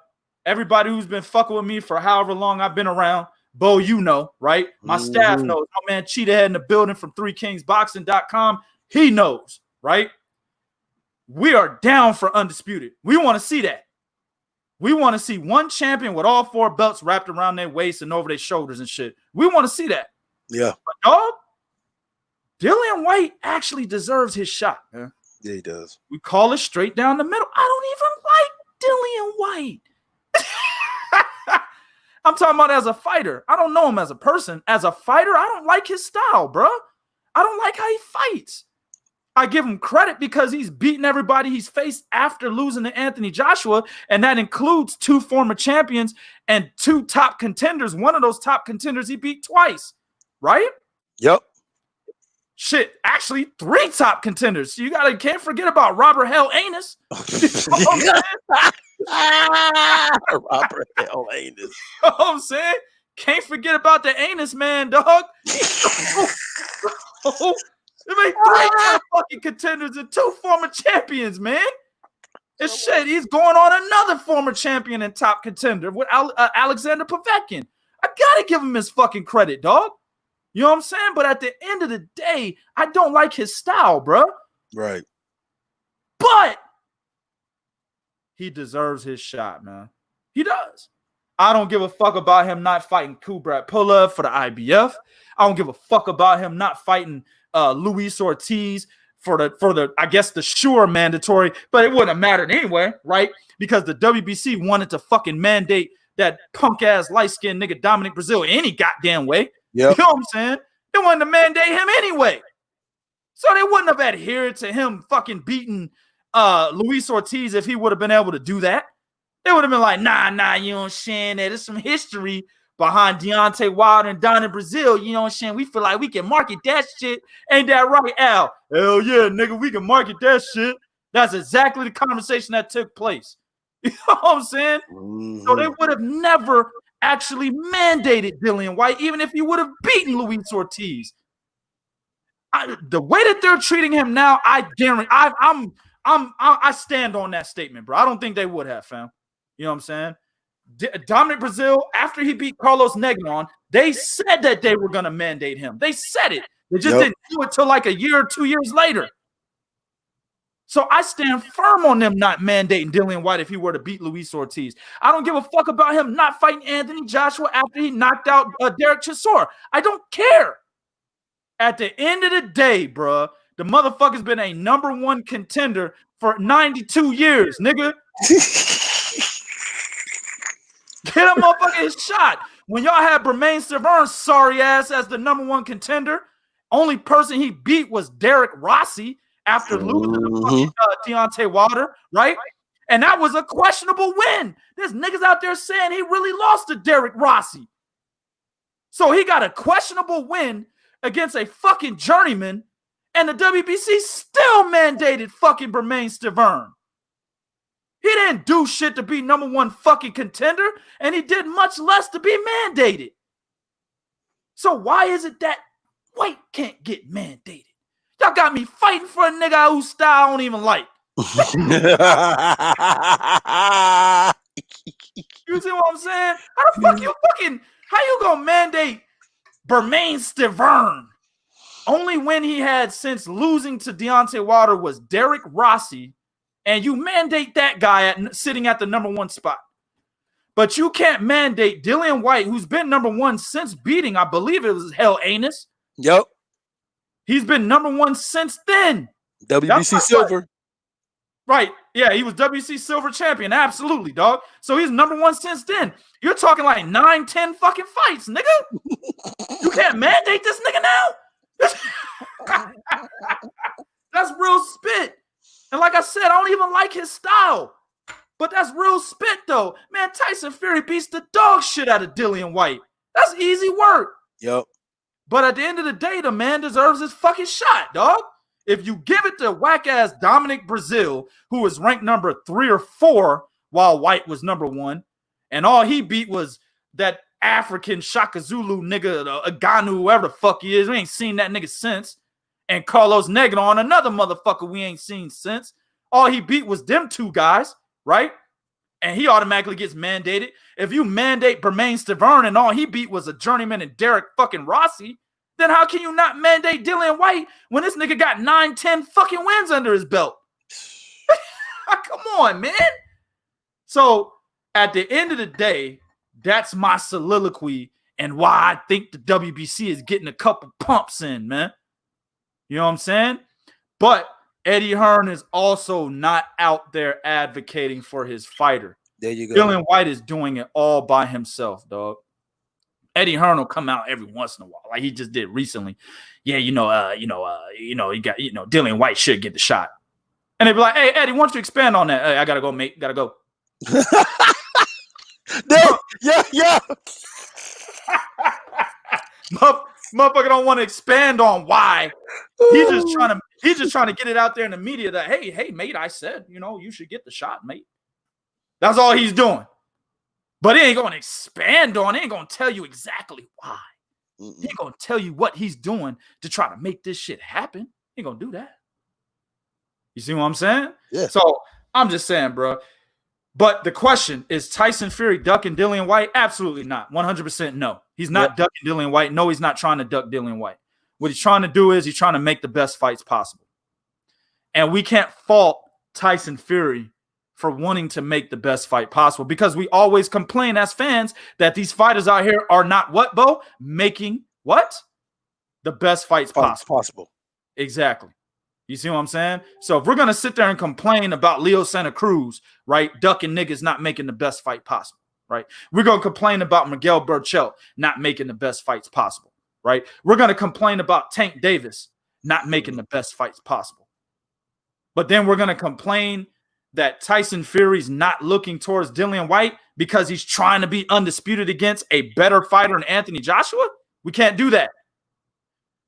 Everybody who's been fucking with me for however long I've been around, Bo, you know, right? My staff knows. My man Cheetahhead in the building from 3kingsboxing.com, he knows, right? We are down for undisputed. We want to see that. We want to see one champion with all 4 belts wrapped around their waist and over their shoulders and shit. We want to see that. Yeah. But dog, Dillian Whyte actually deserves his shot, man. Yeah, he does. We call it straight down the middle. I don't even like Dillian Whyte. I'm talking about as a fighter. I don't know him as a person. As a fighter, I don't like his style, bro. I don't like how he fights. I give him credit because he's beaten everybody he's faced after losing to Anthony Joshua, and that includes 2 former champions and 2 top contenders. One of those top contenders he beat twice, right? Yep. Shit, actually 3 top contenders. You can't forget about Robert Hell Anus. Robert Hell Anus. You know what I'm saying? Can't forget about the anus man, dog. They made 3 top fucking contenders and 2 former champions, man. And shit, he's going on another former champion and top contender with Alexander Povetkin. I gotta give him his fucking credit, dog. You know what I'm saying? But at the end of the day, I don't like his style, bro. Right. But he deserves his shot, man. He does. I don't give a fuck about him not fighting Kubrat Pulev for the IBF. I don't give a fuck about him not fighting Luis Ortiz for the I guess the sure mandatory, but it wouldn't have mattered anyway, right? Because the WBC wanted to fucking mandate that punk ass light skinned nigga Dominic Breazeale any goddamn way. Yep. You know what I'm saying? They wanted to mandate him anyway. So they wouldn't have adhered to him fucking beating Luis Ortiz if he would have been able to do that. They would have been like, nah, you know what I'm saying? There's some history behind Deontay Wilder and Donnie Breazeale. You know what I'm saying? We feel like we can market that shit. Ain't that right, Al? Hell yeah, nigga, we can market that shit. That's exactly the conversation that took place. You know what I'm saying? Mm-hmm. So they would have never actually mandated Dillian Whyte, even if he would have beaten Luis Ortiz. The way that they're treating him now, I guarantee I stand on that statement, bro. I don't think they would have, fam. You know what I'm saying? Dominic Breazeale, after he beat Carlos Negron, they said that they were going to mandate him. They said it. They just didn't do it till like a year or 2 years later. So I stand firm on them not mandating Dillian Whyte if he were to beat Luis Ortiz. I don't give a fuck about him not fighting Anthony Joshua after he knocked out Derek Chisora. I don't care. At the end of the day, bro, the motherfucker's been a #1 contender for 92 years, nigga. Get a motherfucker his shot. When y'all had Breazeale Stivern's sorry ass as the #1 contender, only person he beat was Derek Rossi after losing to fucking Deontay Wilder, right? And that was a questionable win. There's niggas out there saying he really lost to Derek Rossi. So he got a questionable win against a fucking journeyman, and the WBC still mandated fucking Breazeale Stivern. He didn't do shit to be #1 fucking contender, and he did much less to be mandated. So why is it that White can't get mandated? Y'all got me fighting for a nigga whose style I don't even like. You see what I'm saying? How the fuck how you gonna mandate Breazeale Stivern? Only win he had since losing to Deontay Wilder was Derek Rossi, and you mandate that guy sitting at the #1 spot. But you can't mandate Dillian Whyte, who's been #1 since beating, I believe it was Hell Anus. Yep. He's been #1 since then. WBC Silver. Right. Yeah, he was WBC Silver champion. Absolutely, dog. So he's #1 since then. You're talking like 9-10 fucking fights, nigga. You can't mandate this nigga now? That's real spit. And like I said, I don't even like his style. But that's real spit, though. Man, Tyson Fury beats the dog shit out of Dillian Whyte. That's easy work. Yep. But at the end of the day, the man deserves his fucking shot, dog. If you give it to whack-ass Dominic Breazeale, who was ranked number 3 or 4 while Whyte was #1, and all he beat was that African Shaka Zulu nigga, Aganu, whoever the fuck he is. We ain't seen that nigga since. And Carlos Negron, another motherfucker we ain't seen since. All he beat was them 2 guys, right? And he automatically gets mandated. If you mandate Breazeale Stivern and all he beat was a journeyman and Derek fucking Rossi, then how can you not mandate Dillian Whyte when this nigga got 9-10 fucking wins under his belt? Come on, man. So at the end of the day, that's my soliloquy and why I think the WBC is getting a couple pumps in, man. You know what I'm saying? But Eddie Hearn is also not out there advocating for his fighter. There you go. Dillian Whyte is doing it all by himself, dog. Eddie Hearn will come out every once in a while, like he just did recently. Yeah, you got Dillian Whyte should get the shot, and they'd be like, "Hey, Eddie, why don't you expand on that? Hey, I gotta go, mate. Gotta go." Yeah. Motherfucker don't want to expand on why. He's just trying to get it out there in the media that hey, mate, I said, you should get the shot, mate. That's all he's doing. But he ain't going to expand on it. He ain't going to tell you exactly why. He ain't going to tell you what he's doing to try to make this shit happen. He ain't going to do that. You see what I'm saying? Yeah. So I'm just saying, bro. But the question is, Tyson Fury ducking Dillian Whyte? Absolutely not. 100% no. He's not ducking Dillian Whyte. No, he's not trying to duck Dillian Whyte. What he's trying to do is he's trying to make the best fights possible. And we can't fault Tyson Fury for wanting to make the best fight possible, because we always complain as fans that these fighters out here are not what, Bo? Making what? The best fights possible. Exactly. You see what I'm saying? So if we're going to sit there and complain about Leo Santa Cruz, right, ducking niggas not making the best fight possible, right? We're going to complain about Miguel Berchelt not making the best fights possible, right? We're going to complain about Tank Davis not making the best fights possible. But then we're going to complain that Tyson Fury's not looking towards Dillian Whyte because he's trying to be undisputed against a better fighter than Anthony Joshua? We can't do that.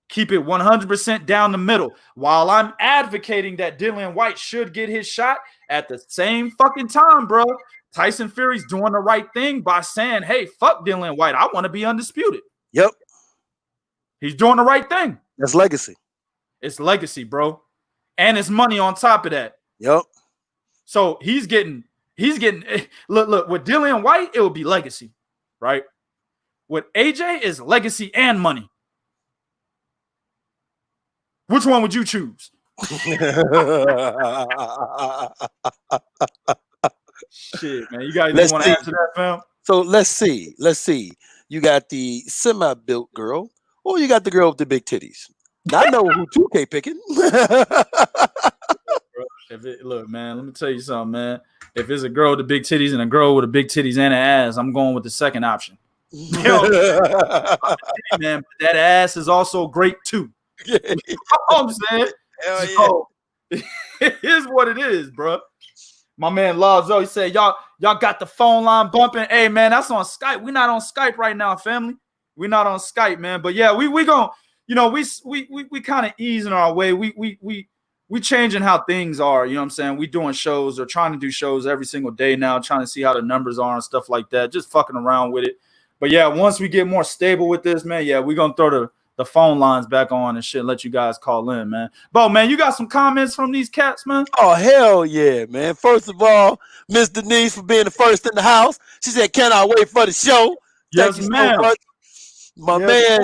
Keep it 100% down the middle. While I'm advocating that Dillian Whyte should get his shot, at the same fucking time, bro, Tyson Fury's doing the right thing by saying, hey, fuck Dillian Whyte. I want to be undisputed. Yep. He's doing the right thing. That's legacy. It's legacy, bro. And it's money on top of that. Yep. So he's getting look, with Dillian Whyte, it will be legacy, right? With AJ is legacy and money. Which one would you choose? Shit, man. You guys want to answer that, fam? So let's see. You got the semi-built girl, or you got the girl with the big titties. I know who 2K picking. Look, man, let me tell you something, man. If it's a girl with the big titties and a girl with the big titties and an ass, I'm going with the second option. Man, but that ass is also great too. You know what I'm saying? Hell yeah. It is what it is, bro. My man Lazo, he said, y'all got the phone line bumping. Hey, man, that's on Skype. We're not on Skype right now, family. We're not on Skype, man. But yeah, we gonna, we kind of easing our way. We changing how things are. You know what I'm saying? We doing shows or trying to do shows every single day now, trying to see how the numbers are and stuff like that. Just fucking around with it. But yeah, once we get more stable with this, man, yeah, we're gonna throw the phone lines back on and shit, let you guys call in, man. Bo, man, you got some comments from these cats, man? Oh, hell yeah, man. First of all, Miss Denise for being the first in the house. She said, cannot wait for the show. Yes, ma'am. So my man,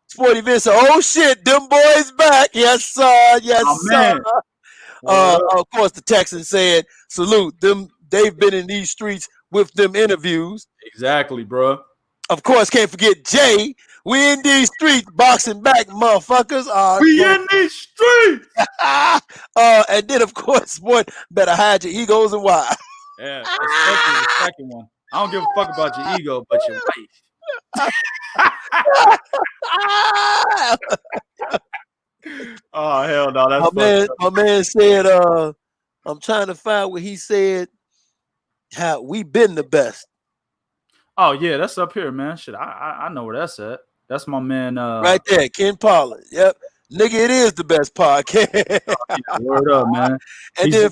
Sporty Vince said, oh, shit, them boys back. Yes, sir. Yes, sir. Of course, the Texan said, salute them. They've been in these streets with them interviews. Exactly, bro. Of course, can't forget Jay. We in these streets boxing back, motherfuckers. We in these streets. And then, of course, boy, better hide your egos and why. Yeah, especially the second one. I don't give a fuck about your ego, but your wife. Oh, hell no. That's my man said, I'm trying to find what he said. How we been the best. Oh, yeah, that's up here, man. Shit, I know where that's at. That's my man. Right there, Ken Pollard. Yep. Nigga, it is the best podcast. Word up, man. And then,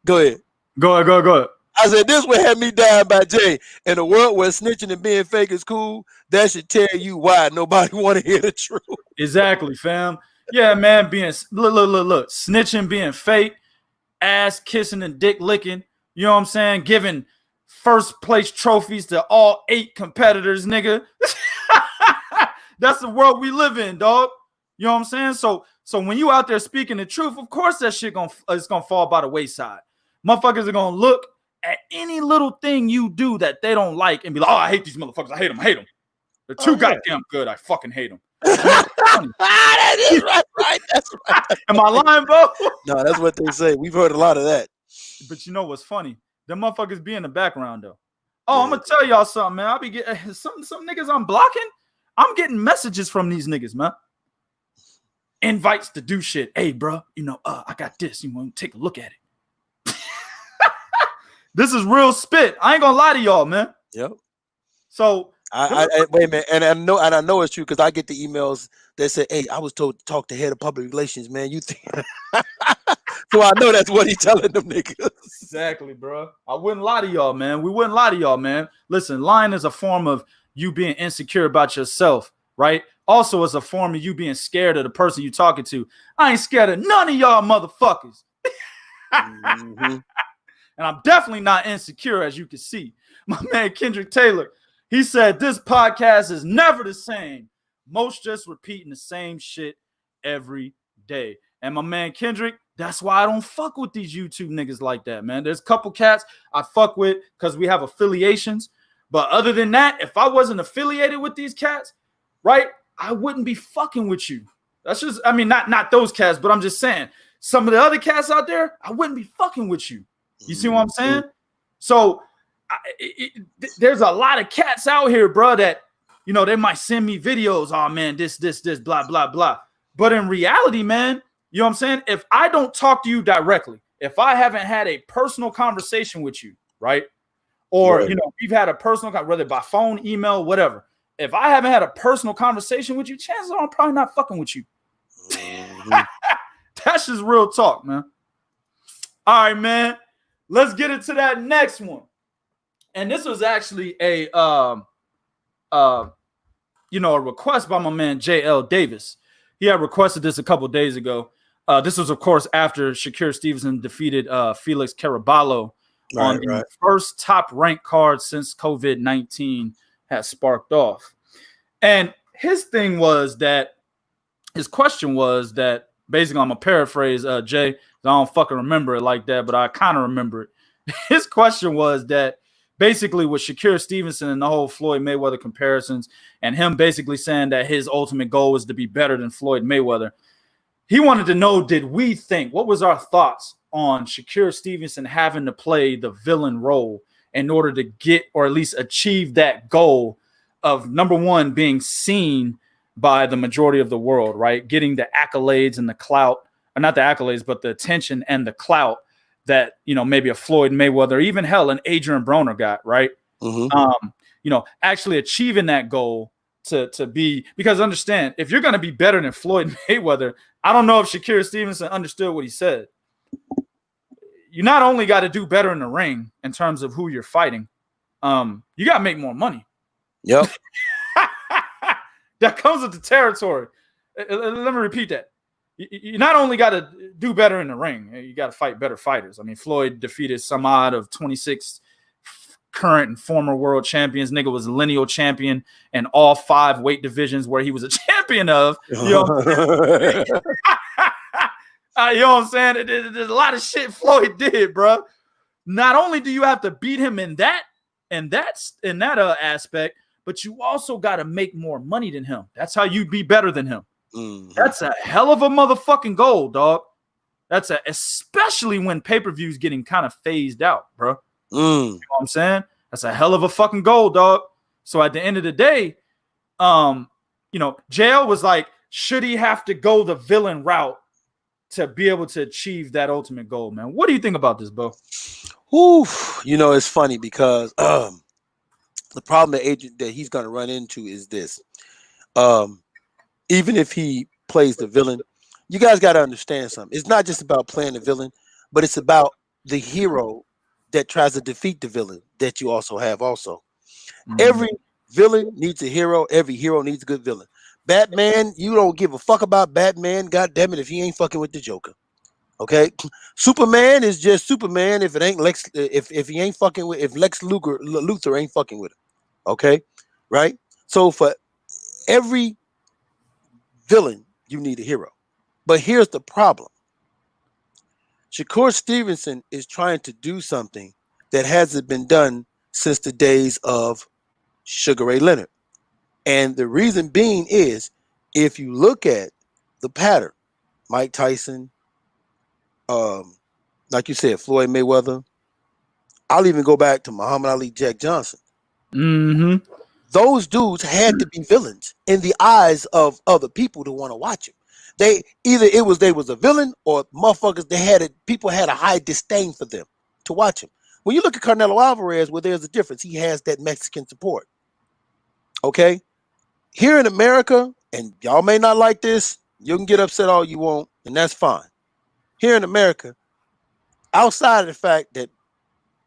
go ahead. Go ahead. I said, this would have me dying by Jay. In a world where snitching and being fake is cool, that should tell you why nobody want to hear the truth. Exactly, fam. Yeah, man, look. Snitching, being fake, ass kissing and dick licking. You know what I'm saying? Giving first place trophies to all 8 competitors, nigga. That's the world we live in, dog. You know what I'm saying? So when you out there speaking the truth, of course that shit it's gonna fall by the wayside. Motherfuckers are gonna look at any little thing you do that they don't like and be like, oh, I hate these motherfuckers. I hate them. They're too goddamn good. I fucking hate them. That is right. That's right. Am I lying, bro? No, that's what they say. We've heard a lot of that. But you know what's funny? Them motherfuckers be in the background, though. Oh, I'm gonna tell y'all something, man. I'll be getting some niggas I'm blocking. I'm getting messages from these niggas, man. Invites to do shit. Hey, bro, I got this. You want to take a look at it? This is real spit. I ain't gonna lie to y'all, man. Yep. So I wait a minute, and I know it's true because I get the emails that say, "Hey, I was told to talk to head of public relations, man. You think?" So I know that's what he's telling them niggas. Exactly, bro. I wouldn't lie to y'all, man. We wouldn't lie to y'all, man. Listen, lying is a form of you being insecure about yourself, right? Also, it's a form of you being scared of the person you're talking to. I ain't scared of none of y'all motherfuckers. Mm-hmm. And I'm definitely not insecure, as you can see. My man Kendrick Taylor, he said, this podcast is never the same. Most just repeating the same shit every day. And my man Kendrick, that's why I don't fuck with these YouTube niggas like that, man. There's a couple cats I fuck with because we have affiliations. But other than that, if I wasn't affiliated with these cats, right, I wouldn't be fucking with you. That's just, I mean, not those cats, but I'm just saying, some of the other cats out there, I wouldn't be fucking with you. You see what I'm saying? So there's a lot of cats out here, bro, that, they might send me videos. Oh, man, this, blah, blah, blah. But in reality, man, you know what I'm saying? If I don't talk to you directly, if I haven't had a personal conversation with you, right? Or, Right. We've had a personal, whether by phone, email, whatever. If I haven't had a personal conversation with you, chances are I'm probably not fucking with you. Mm-hmm. That's just real talk, man. All right, man. Let's get into that next one. And this was actually a request by my man JL Davis. He had requested this a couple days ago. This was, of course, after Shakur Stevenson defeated Felix Caraballo on the first top-ranked card since COVID-19 has sparked off. And his question was that, basically, I'm going to paraphrase Jay, I don't fucking remember it like that, but I kind of remember it. His question was that basically with Shakur Stevenson and the whole Floyd Mayweather comparisons and him basically saying that his ultimate goal was to be better than Floyd Mayweather, he wanted to know, what was our thoughts on Shakur Stevenson having to play the villain role in order to get or at least achieve that goal of, number one, being seen by the majority of the world, right? Getting the accolades and the clout, or not the accolades, but the attention and the clout that, maybe a Floyd Mayweather, even hell, an Adrien Broner got, right? Mm-hmm. Actually achieving that goal to be, because understand, if you're going to be better than Floyd Mayweather, I don't know if Shakur Stevenson understood what he said. You not only got to do better in the ring in terms of who you're fighting, you got to make more money. Yep. That comes with the territory. Let me repeat that. You not only got to do better in the ring, you got to fight better fighters. I mean, Floyd defeated some odd of 26 current and former world champions. Nigga was a lineal champion in all 5 weight divisions where he was a champion of. You know what I'm saying? There's a lot of shit Floyd did, bro. Not only do you have to beat him in that aspect, but you also got to make more money than him. That's how you be better than him. Mm-hmm. That's a hell of a motherfucking goal, dog. Especially when pay-per-view's getting kind of phased out, bro. You know what I'm saying? That's a hell of a fucking goal, dog. So at the end of the day, JL was like, should he have to go the villain route to be able to achieve that ultimate goal, man? What do you think about this, Bo? Oof. It's funny because the problem that he's going to run into is this. Even if he plays the villain, you guys got to understand something. It's not just about playing the villain, but it's about the hero that tries to defeat the villain that you also have also. Mm-hmm. Every villain needs a hero. Every hero needs a good villain. Batman, you don't give a fuck about Batman, goddamn it, if he ain't fucking with the Joker. Okay? Superman is just Superman if it ain't if he ain't fucking with, if Lex Luthor ain't fucking with him. Okay? Right? So for every villain, you need a hero. But here's the problem. Shakur Stevenson is trying to do something that hasn't been done since the days of Sugar Ray Leonard. And the reason being is, if you look at the pattern, Mike Tyson, like you said, Floyd Mayweather, I'll even go back to Muhammad Ali, Jack Johnson. Mm-hmm. Those dudes had to be villains in the eyes of other people to want to watch them. They was a villain or motherfuckers. People had a high disdain for them to watch him. When you look at Canelo Alvarez, well, there's a difference. He has that Mexican support. Okay, here in America, and y'all may not like this. You can get upset all you want, and that's fine. Here in America, outside of the fact that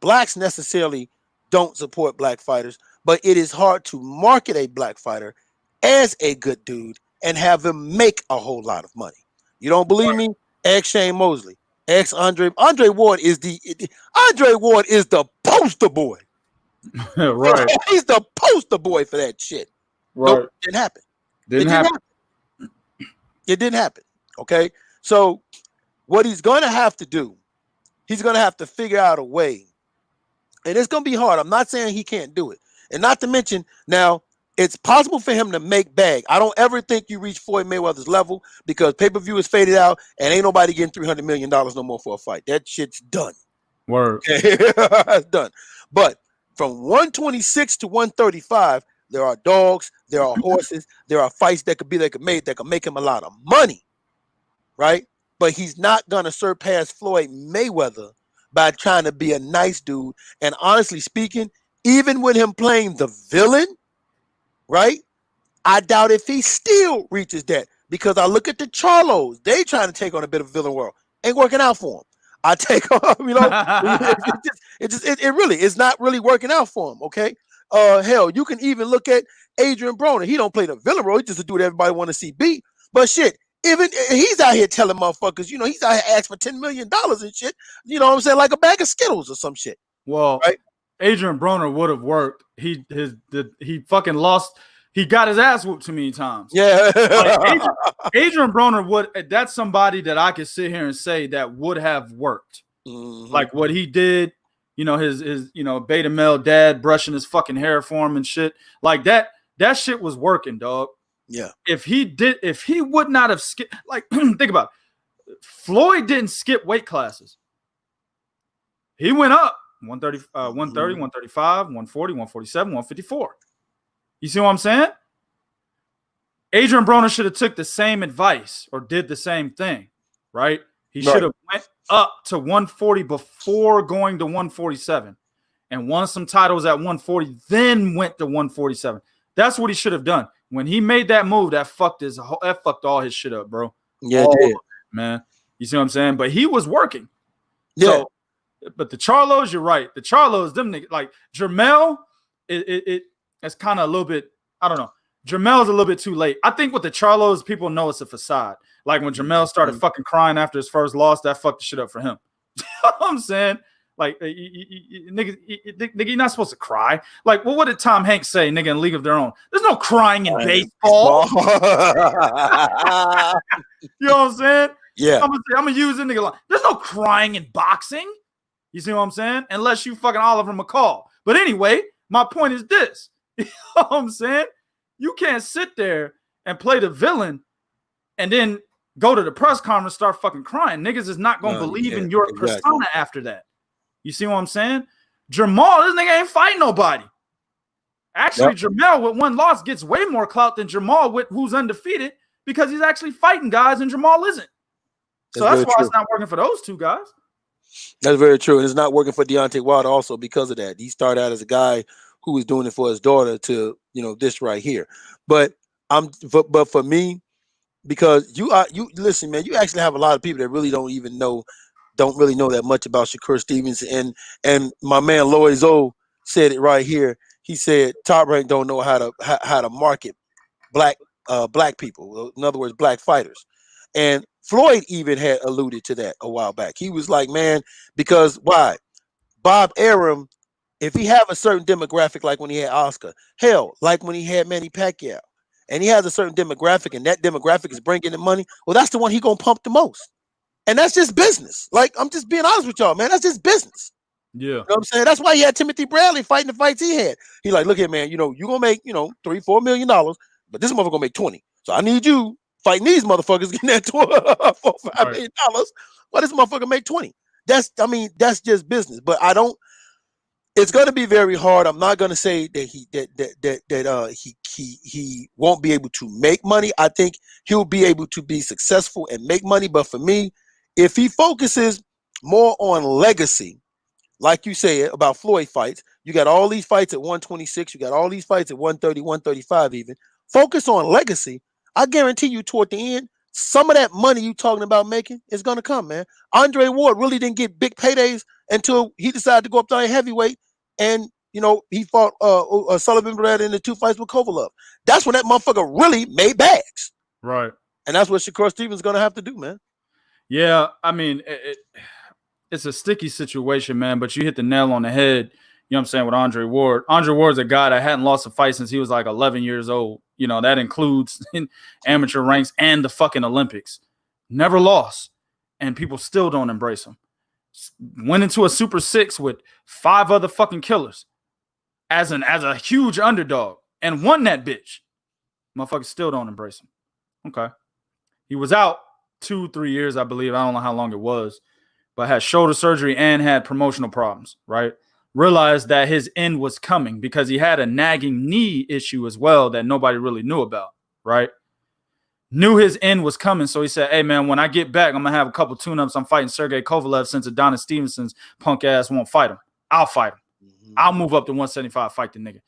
blacks necessarily don't support black fighters, but it is hard to market a black fighter as a good dude and have him make a whole lot of money. You don't believe me? Ask Shane Mosley. Ask Andre. Andre Ward is the poster boy. Right. He's the poster boy for that shit. Right. Nope, didn't happen. Didn't happen. It didn't happen. Okay. So what he's going to have to do, he's going to have to figure out a way. And it's going to be hard. I'm not saying he can't do it. And not to mention, now, it's possible for him to make bag. I don't ever think you reach Floyd Mayweather's level because pay-per-view is faded out and ain't nobody getting $300 million no more for a fight. That shit's done. Word. It's done. But from 126 to 135, there are dogs, there are horses, there are fights that could make him a lot of money, right? But he's not going to surpass Floyd Mayweather by trying to be a nice dude. And honestly speaking, even with him playing the villain, right? I doubt if he still reaches that because I look at the Charlos. They trying to take on a bit of a villain world. Ain't working out for him. I take on, it really is not really working out for him. Okay. Hell, you can even look at Adrien Broner. He don't play the villain role. He just a dude everybody want to see beat. But shit, even he's out here telling motherfuckers, he's out here asking for $10 million and shit. You know what I'm saying? Like a bag of Skittles or some shit. Well, right? Adrien Broner would have worked. He fucking lost. He got his ass whooped too many times. Yeah. Like, Adrien Broner would. That's somebody that I could sit here and say that would have worked. Mm-hmm. Like what he did. His beta male dad brushing his fucking hair for him and shit like that. That shit was working, dog. Yeah. If he would not have skipped, like, think about it. Floyd didn't skip weight classes. He went up 130, 130, 135, 140, 147, 154. You see what I'm saying? Adrien Broner should have took the same advice or did the same thing, right? He should have went up to 140 before going to 147 and won some titles at 140, then went to 147. That's what he should have done. When he made that move, that fucked all his shit up, bro. Yeah, it did. Man. You see what I'm saying? But he was working. Yeah. So, but the Charlos, you're right. The Charlos, them niggas, like Jermell, it's kind of a little bit, I don't know. Jermel's a little bit too late. I think with the Charlos, people know it's a facade. Like when Jermell started fucking crying after his first loss, that fucked the shit up for him. You know what I'm saying? Like, nigga, you're not supposed to cry. Like, well, what did Tom Hanks say, nigga, in League of Their Own? There's no crying in baseball. You know what I'm saying? Yeah. I'm gonna use it, nigga. There's no crying in boxing. You see what I'm saying? Unless you fucking Oliver McCall. But anyway, my point is this. You know what I'm saying? You can't sit there and play the villain and then go to the press conference, start fucking crying. Niggas is not going to believe in your persona after that. You see what I'm saying? Jamal, this nigga ain't fighting nobody. Actually, Jermell with one loss gets way more clout than Jamal with who's undefeated because he's actually fighting guys and Jamal isn't. So that's why it's not working for those two guys. That's very true. And it's not working for Deontay Wilder also because of that. He started out as a guy who was doing it for his daughter to, this right here. But for me, because you listen, man, you actually have a lot of people that really don't really know that much about Shakur Stevenson. And my man Lloyd Zoe said it right here. He said Top Rank don't know how to market black people. In other words, black fighters. And Floyd even had alluded to that a while back. He was like, man, because why? Bob Arum, if he have a certain demographic, like when he had Oscar, hell, like when he had Manny Pacquiao, and he has a certain demographic, and that demographic is bringing in money, well, that's the one he gonna pump the most. And that's just business. Like, I'm just being honest with y'all, man. That's just business. Yeah. You know what I'm saying? That's why he had Timothy Bradley fighting the fights he had. He like, look here, man, you're gonna make, $3-4 million, but this motherfucker gonna make 20. So I need you fighting these motherfuckers getting that $4-5 million. Why this motherfucker make 20? That's just business. But I don't it's going to be very hard. I'm not going to say that he won't be able to make money. I think he'll be able to be successful and make money. But for me, if he focuses more on legacy, like you say about Floyd fights, you got all these fights at 126, you got all these fights at 130, 135 even. Focus on legacy. I guarantee you toward the end, some of that money you talking about making is going to come, man. Andre Ward really didn't get big paydays until he decided to go up there heavyweight, and he fought Sullivan Barrett in the 2 fights with Kovalev. That's when that motherfucker really made bags, right? And that's what Shakur Stevenson's gonna have to do, man. Yeah, I mean, it's a sticky situation, man. But you hit the nail on the head. You know what I'm saying with Andre Ward. Andre Ward's a guy that hadn't lost a fight since he was like 11 years old. That includes amateur ranks and the fucking Olympics. Never lost, and people still don't embrace him. Went into a Super 6 with 5 other fucking killers as a huge underdog and won that bitch. Motherfuckers still don't embrace him. Okay. He was out 2-3 years, I believe. I don't know how long it was, but had shoulder surgery and had promotional problems, right? Realized that his end was coming because he had a nagging knee issue as well that nobody really knew about, right? Knew his end was coming, so he said, hey, man, when I get back, I'm going to have a couple tune-ups. I'm fighting Sergey Kovalev since Adrien Stevenson's punk ass won't fight him. I'll fight him. Mm-hmm. I'll move up to 175, fight the nigga.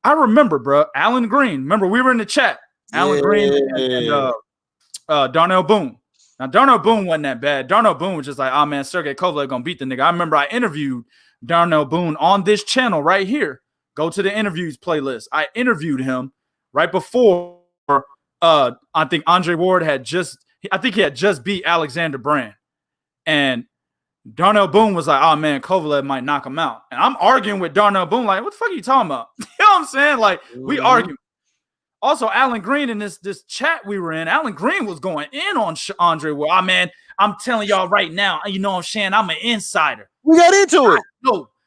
I remember, bro, Alan Green. Remember, we were in the chat. Alan Green and Darnell Boone. Now, Darnell Boone wasn't that bad. Darnell Boone was just like, oh, man, Sergey Kovalev going to beat the nigga. I remember I interviewed Darnell Boone on this channel right here. Go to the interviews playlist. I interviewed him right before I think Andre Ward he had just beat Alexander Brand. And Darnell Boone was like, oh, man, Kovalev might knock him out. And I'm arguing with Darnell Boone like, what the fuck are you talking about? You know what I'm saying? Like, we argue. Also, Alan Green in this chat we were in, Alan Green was going in on Andre Ward. Oh, man, I'm telling y'all right now, you know what I'm saying? I'm an insider. We got into it.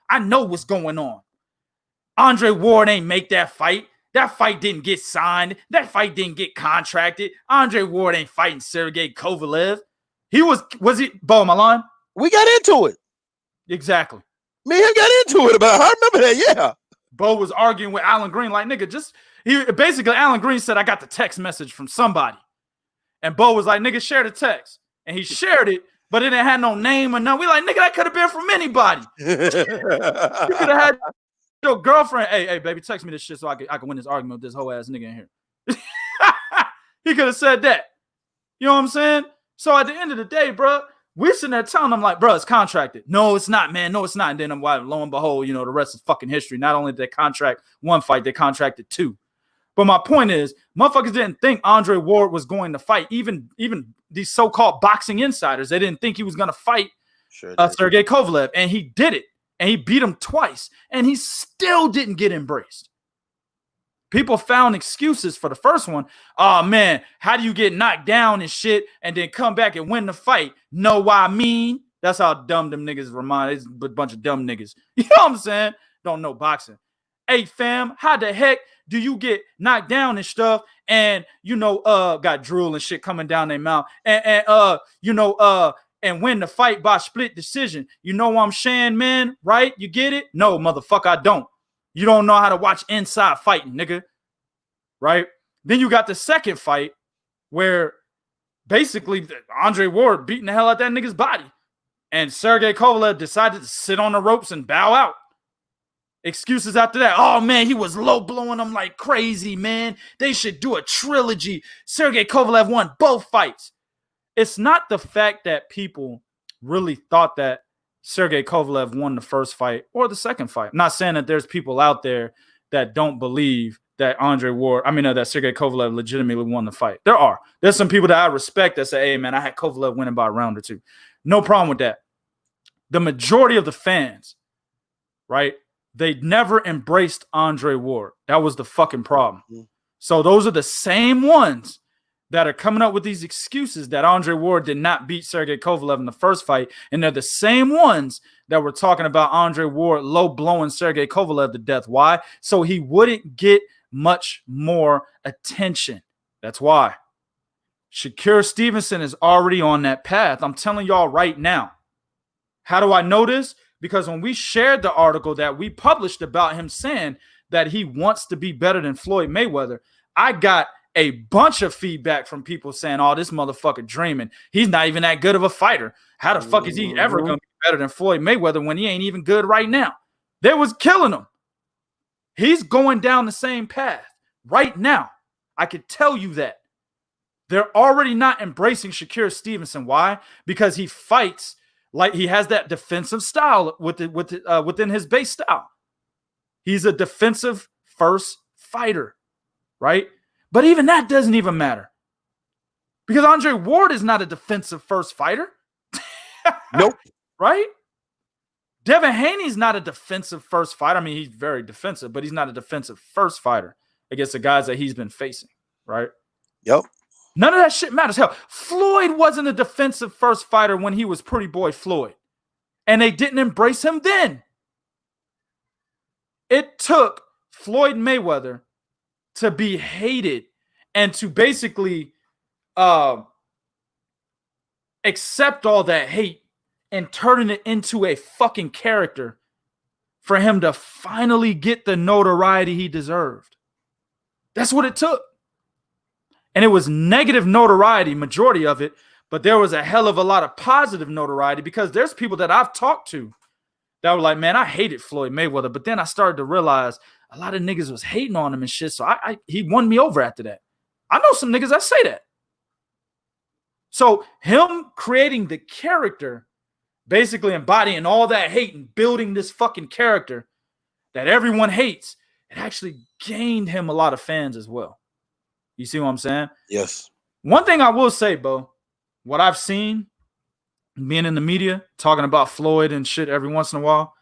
I know what's going on. Andre Ward ain't make that fight. That fight didn't get signed. That fight didn't get contracted. Andre Ward ain't fighting Sergey Kovalev. Was he, Bo, am I lying? We got into it. Exactly. Me and him got into it about it. I remember that, yeah. Bo was arguing with Alan Green like, nigga, basically Alan Green said, I got the text message from somebody. And Bo was like, nigga, share the text. And he shared it, but it didn't have no name or nothing. We like, nigga, that could have been from anybody. You could have had your girlfriend. Hey, baby, text me this shit so I can win this argument with this whole ass nigga in here. He could have said that. You know what I'm saying? So at the end of the day, bro, we're sitting there telling them like, bro, it's contracted. No, it's not, man. No, it's not. And then lo and behold, the rest is fucking history. Not only did they contract 1 fight, they contracted 2. But my point is, motherfuckers didn't think Andre Ward was going to fight. Even these so-called boxing insiders, they didn't think he was going to fight Sergey Kovalev. And he did it. And he beat him twice. And he still didn't get embraced. People found excuses for the first one. Oh, man, how do you get knocked down and shit and then come back and win the fight? Know what I mean? That's how dumb them niggas remind. It's a bunch of dumb niggas. You know what I'm saying? Don't know boxing. Hey, fam, how the heck do you get knocked down and stuff and, got drool and shit coming down their mouth and win the fight by split decision? You know what I'm saying, man? Right? You get it? No, motherfucker, I don't. You don't know how to watch inside fighting, nigga. Right? Then you got the second fight where basically Andre Ward beating the hell out that nigga's body. And Sergey Kovalev decided to sit on the ropes and bow out. Excuses after that. Oh, man, he was low blowing them like crazy, man. They should do a trilogy. Sergey Kovalev won both fights. It's not the fact that people really thought that Sergey Kovalev won the first fight or the second fight. I'm not saying that there's people out there that don't believe that that Sergey Kovalev legitimately won the fight. There's some people that I respect that say, hey, man, I had Kovalev winning by a round or 2. No problem with that. The majority of the fans, right, they never embraced Andre Ward. That was the fucking problem. Mm-hmm. So those are the same ones that are coming up with these excuses that Andre Ward did not beat Sergey Kovalev in the first fight. And they're the same ones that were talking about Andre Ward low blowing Sergey Kovalev to death. Why? So he wouldn't get much more attention. That's why. Shakur Stevenson is already on that path. I'm telling y'all right now. How do I know this? because when we shared the article that we published about him saying that he wants to be better than Floyd Mayweather, I got a bunch of feedback from people saying, oh, this motherfucker dreaming. He's not even that good of a fighter. How the fuck is he ever going to be better than Floyd Mayweather when he ain't even good right now? They was killing him. He's going down the same path right now. I could tell you that. They're already not embracing Shakur Stevenson. Why? Because he fights like he has that defensive style within his base style. He's a defensive first fighter, right? But even that doesn't even matter. Because Andre Ward is not a defensive first fighter. Nope. Right? Devin Haney's not a defensive first fighter. I mean, he's very defensive, but he's not a defensive first fighter against the guys that he's been facing, right? Yep. None of that shit matters. Hell, Floyd wasn't a defensive first fighter when he was Pretty Boy Floyd. And they didn't embrace him then. It took Floyd Mayweather to be hated and to basically accept all that hate and turning it into a fucking character for him to finally get the notoriety he deserved. That's what it took. And it was negative notoriety, majority of it, but there was a hell of a lot of positive notoriety because there's people that I've talked to that were like, man, I hated Floyd Mayweather, but then I started to realize a lot of niggas was hating on him and shit, so he won me over after that. I know some niggas that say that. So him creating the character, basically embodying all that hate and building this fucking character that everyone hates, it actually gained him a lot of fans as well. You see what I'm saying? Yes. One thing I will say, Bo, what I've seen being in the media, talking about Floyd and shit every once in a while,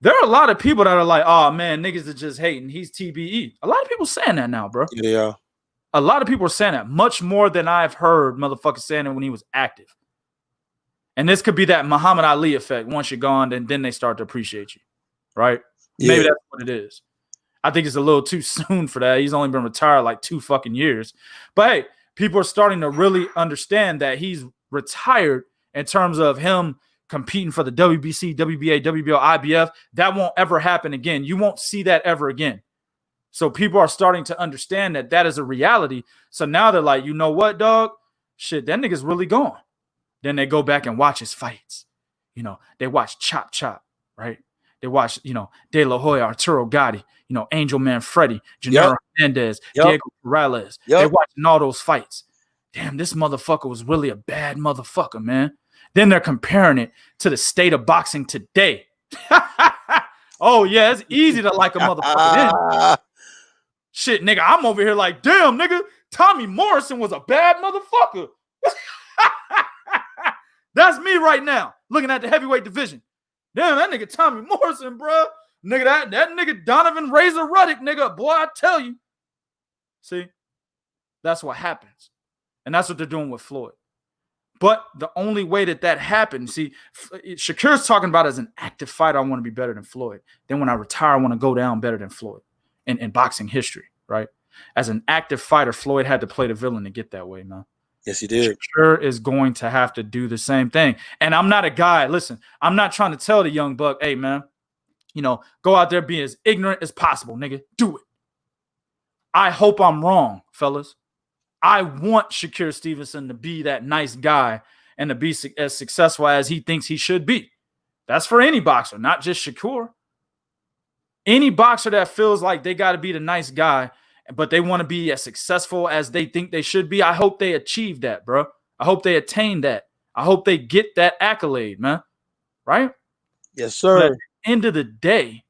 there are a lot of people that are like, oh, man, niggas are just hating. He's TBE. A lot of people saying that now, bro. Yeah. A lot of people are saying that, much more than I've heard motherfuckers saying it when he was active. And this could be that Muhammad Ali effect. Once you're gone, then they start to appreciate you, right? Yeah. Maybe that's what it is. I think it's a little too soon for that. He's only been retired like 2 fucking years. But hey, people are starting to really understand that he's retired in terms of him competing for the WBC, WBA, WBO, IBF. That won't ever happen again. You won't see that ever again. So people are starting to understand that that is a reality. So now they're like, you know what, dog? Shit, that nigga's really gone. Then they go back and watch his fights. You know, they watch Chop Chop, right? They watch, you know, De La Hoya, Arturo Gatti, you know, Angel Man Freddy, Gennaro Hernandez, Diego Morales. They're watching all those fights. Damn, this motherfucker was really a bad motherfucker, man. Then they're comparing it to the state of boxing today. Oh, yeah, it's easy to like a motherfucker then. Shit, nigga, I'm over here like, damn, nigga, Tommy Morrison was a bad motherfucker. That's me right now, looking at the heavyweight division. Damn, that nigga Tommy Morrison, bro. Nigga, that nigga Donovan Razor Ruddock, nigga, boy, I tell you. See, that's what happens. And that's what they're doing with Floyd. But the only way that happens, see, Shakur's talking about as an active fighter, I want to be better than Floyd. Then when I retire, I want to go down better than Floyd in boxing history, right? As an active fighter, Floyd had to play the villain to get that way, man. Yes, he did. Shakur is going to have to do the same thing. And I'm not a guy, listen, I'm not trying to tell the young buck, hey, man, you know, go out there, be as ignorant as possible, nigga. Do it. I hope I'm wrong, fellas. I want Shakur Stevenson to be that nice guy and to be as successful as he thinks he should be. That's for any boxer, not just Shakur. Any boxer that feels like they got to be the nice guy, but they want to be as successful as they think they should be, I hope they achieve that, bro. I hope they attain that. I hope they get that accolade, man. Right? Yes, sir. But at the end of the day,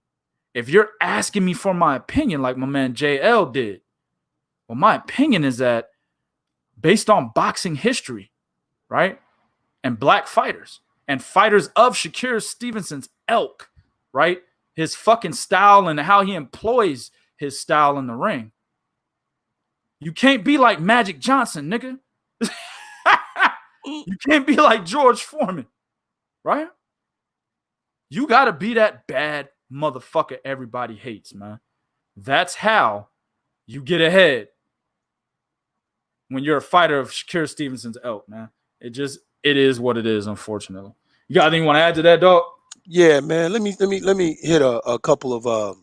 if you're asking me for my opinion like my man JL did, well, my opinion is that based on boxing history, right, and black fighters and fighters of Shakur Stevenson's ilk, right, his fucking style and how he employs his style in the ring, you can't be like Magic Johnson, nigga. You can't be like George Foreman, right? You got to be that bad motherfucker everybody hates, man. That's how you get ahead when you're a fighter of Shakur Stevenson's ilk, man. It is what it is, unfortunately. You got anything you want to add to that, dog? Yeah, man. Let me hit a couple of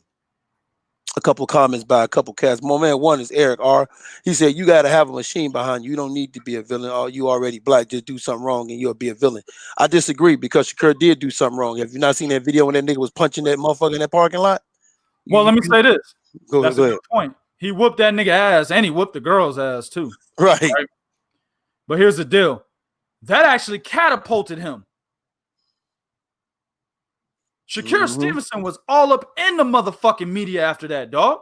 comments by a couple cats. My man, one is Eric R. He said, you got to have a machine behind you. You don't need to be a villain. Oh, you already black. Just do something wrong and you'll be a villain. I disagree because Shakur did do something wrong. Have you not seen that video when that nigga was punching that motherfucker in that parking lot? Well, let me say this. That's a good point. He whooped that nigga ass and he whooped the girl's ass too. Right. But here's the deal. That actually catapulted him. Shakur Stevenson was all up in the motherfucking media after that, dog.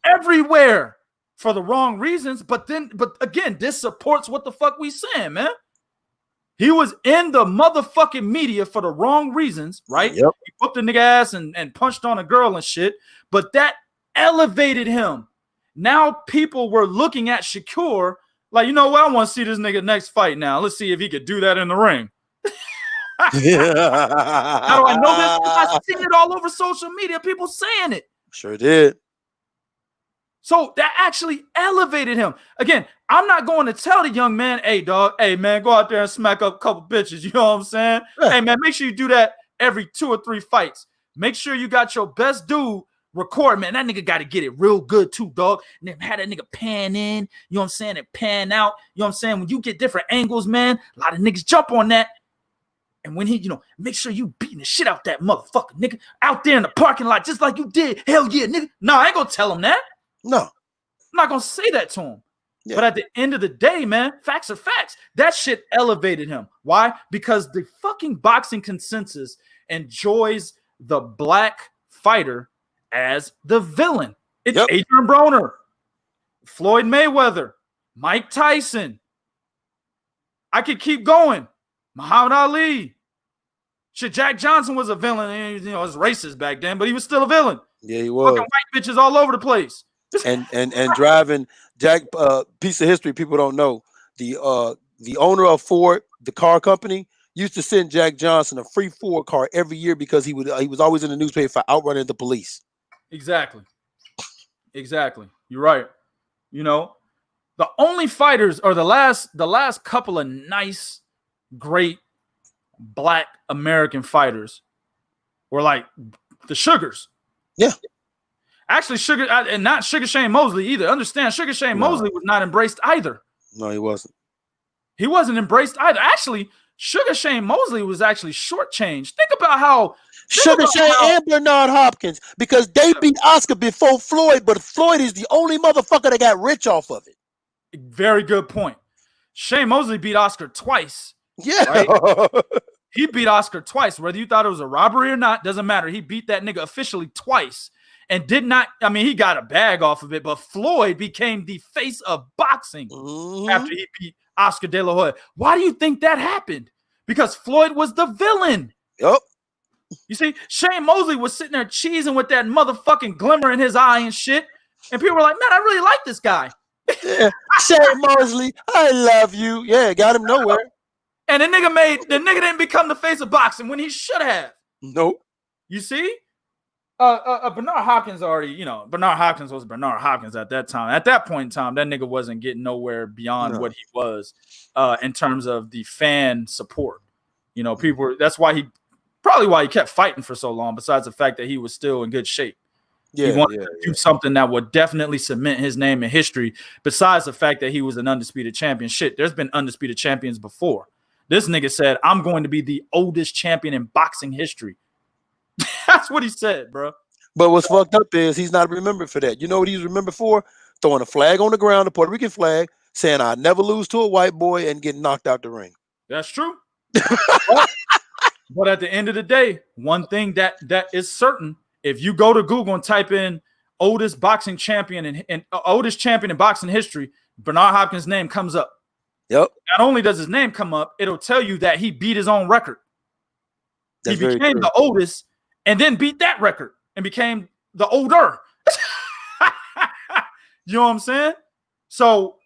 Everywhere for the wrong reasons. But again, this supports what the fuck we saying, man. He was in the motherfucking media for the wrong reasons, right? Yep. He whooped the nigga ass and punched on a girl and shit. But that elevated him. Now people were looking at Shakur like, you know what? I want to see this nigga next fight now. Let's see if he could do that in the ring. How do I know this? Because I've seen it all over social media. People saying it. Sure did. So that actually elevated him. Again, I'm not going to tell the young man, hey, dog, hey, man, go out there and smack up a couple bitches. You know what I'm saying? Yeah. Hey, man, make sure you do that every 2 or 3 fights. Make sure you got your best dude record, man. That nigga got to get it real good too, dog. And then have that nigga pan in, you know what I'm saying, and pan out. You know what I'm saying? When you get different angles, man, a lot of niggas jump on that. And when he, make sure you beating the shit out that motherfucker, nigga, out there in the parking lot, just like you did. Hell yeah, nigga. No, I ain't gonna tell him that. No. I'm not gonna say that to him. Yeah. But at the end of the day, man, facts are facts. That shit elevated him. Why? Because the fucking boxing consensus enjoys the black fighter as the villain. It's Adrien Broner, Floyd Mayweather, Mike Tyson. I could keep going. Muhammad Ali. Shit, Jack Johnson was a villain. And, it was racist back then, but he was still a villain. Yeah, he was. Fucking white bitches all over the place. and driving Jack, piece of history people don't know. The owner of Ford, the car company, used to send Jack Johnson a free Ford car every year because he was always in the newspaper for outrunning the police. Exactly. You're right. The only fighters or the last couple of nice, great black American fighters were like the Sugars. Yeah. Actually, and not Sugar Shane Mosley either. Understand, Sugar Shane Mosley was not embraced either. No, he wasn't. He wasn't embraced either. Actually, Sugar Shane Mosley was actually shortchanged. Think about how Sugar Shane and Bernard Hopkins, because they beat Oscar before Floyd, but Floyd is the only motherfucker that got rich off of it. Very good point. Shane Mosley beat Oscar twice. Yeah. Right? He beat Oscar twice. Whether you thought it was a robbery or not, doesn't matter. He beat that nigga officially twice and did not, he got a bag off of it, but Floyd became the face of boxing after he beat Oscar De La Hoya. Why do you think that happened? Because Floyd was the villain. Yep. You see, Shane Mosley was sitting there cheesing with that motherfucking glimmer in his eye and shit. And people were like, man, I really like this guy. Yeah. Shane Mosley, I love you. Yeah, got him nowhere. And the nigga didn't become the face of boxing when he should have. Nope. You see? Bernard Hopkins already, Bernard Hopkins was Bernard Hopkins at that time. At that point in time, that nigga wasn't getting nowhere beyond what he was in terms of the fan support. That's why he kept fighting for so long, besides the fact that he was still in good shape. Yeah, he wanted to do something that would definitely cement his name in history, besides the fact that he was an undisputed champion. Shit, there's been undisputed champions before. This nigga said, I'm going to be the oldest champion in boxing history. That's what he said, bro. But what's fucked up is he's not remembered for that. You know what he's remembered for? Throwing a flag on the ground, a Puerto Rican flag, saying I never lose to a white boy and getting knocked out the ring. That's true. But at the end of the day, one thing that is certain, if you go to Google and type in oldest boxing champion and oldest champion in boxing history, Bernard Hopkins' name comes up. Yep. Not only does his name come up, it'll tell you that he beat his own record. That's he became the oldest and then beat that record and became the older. You know what I'm saying? So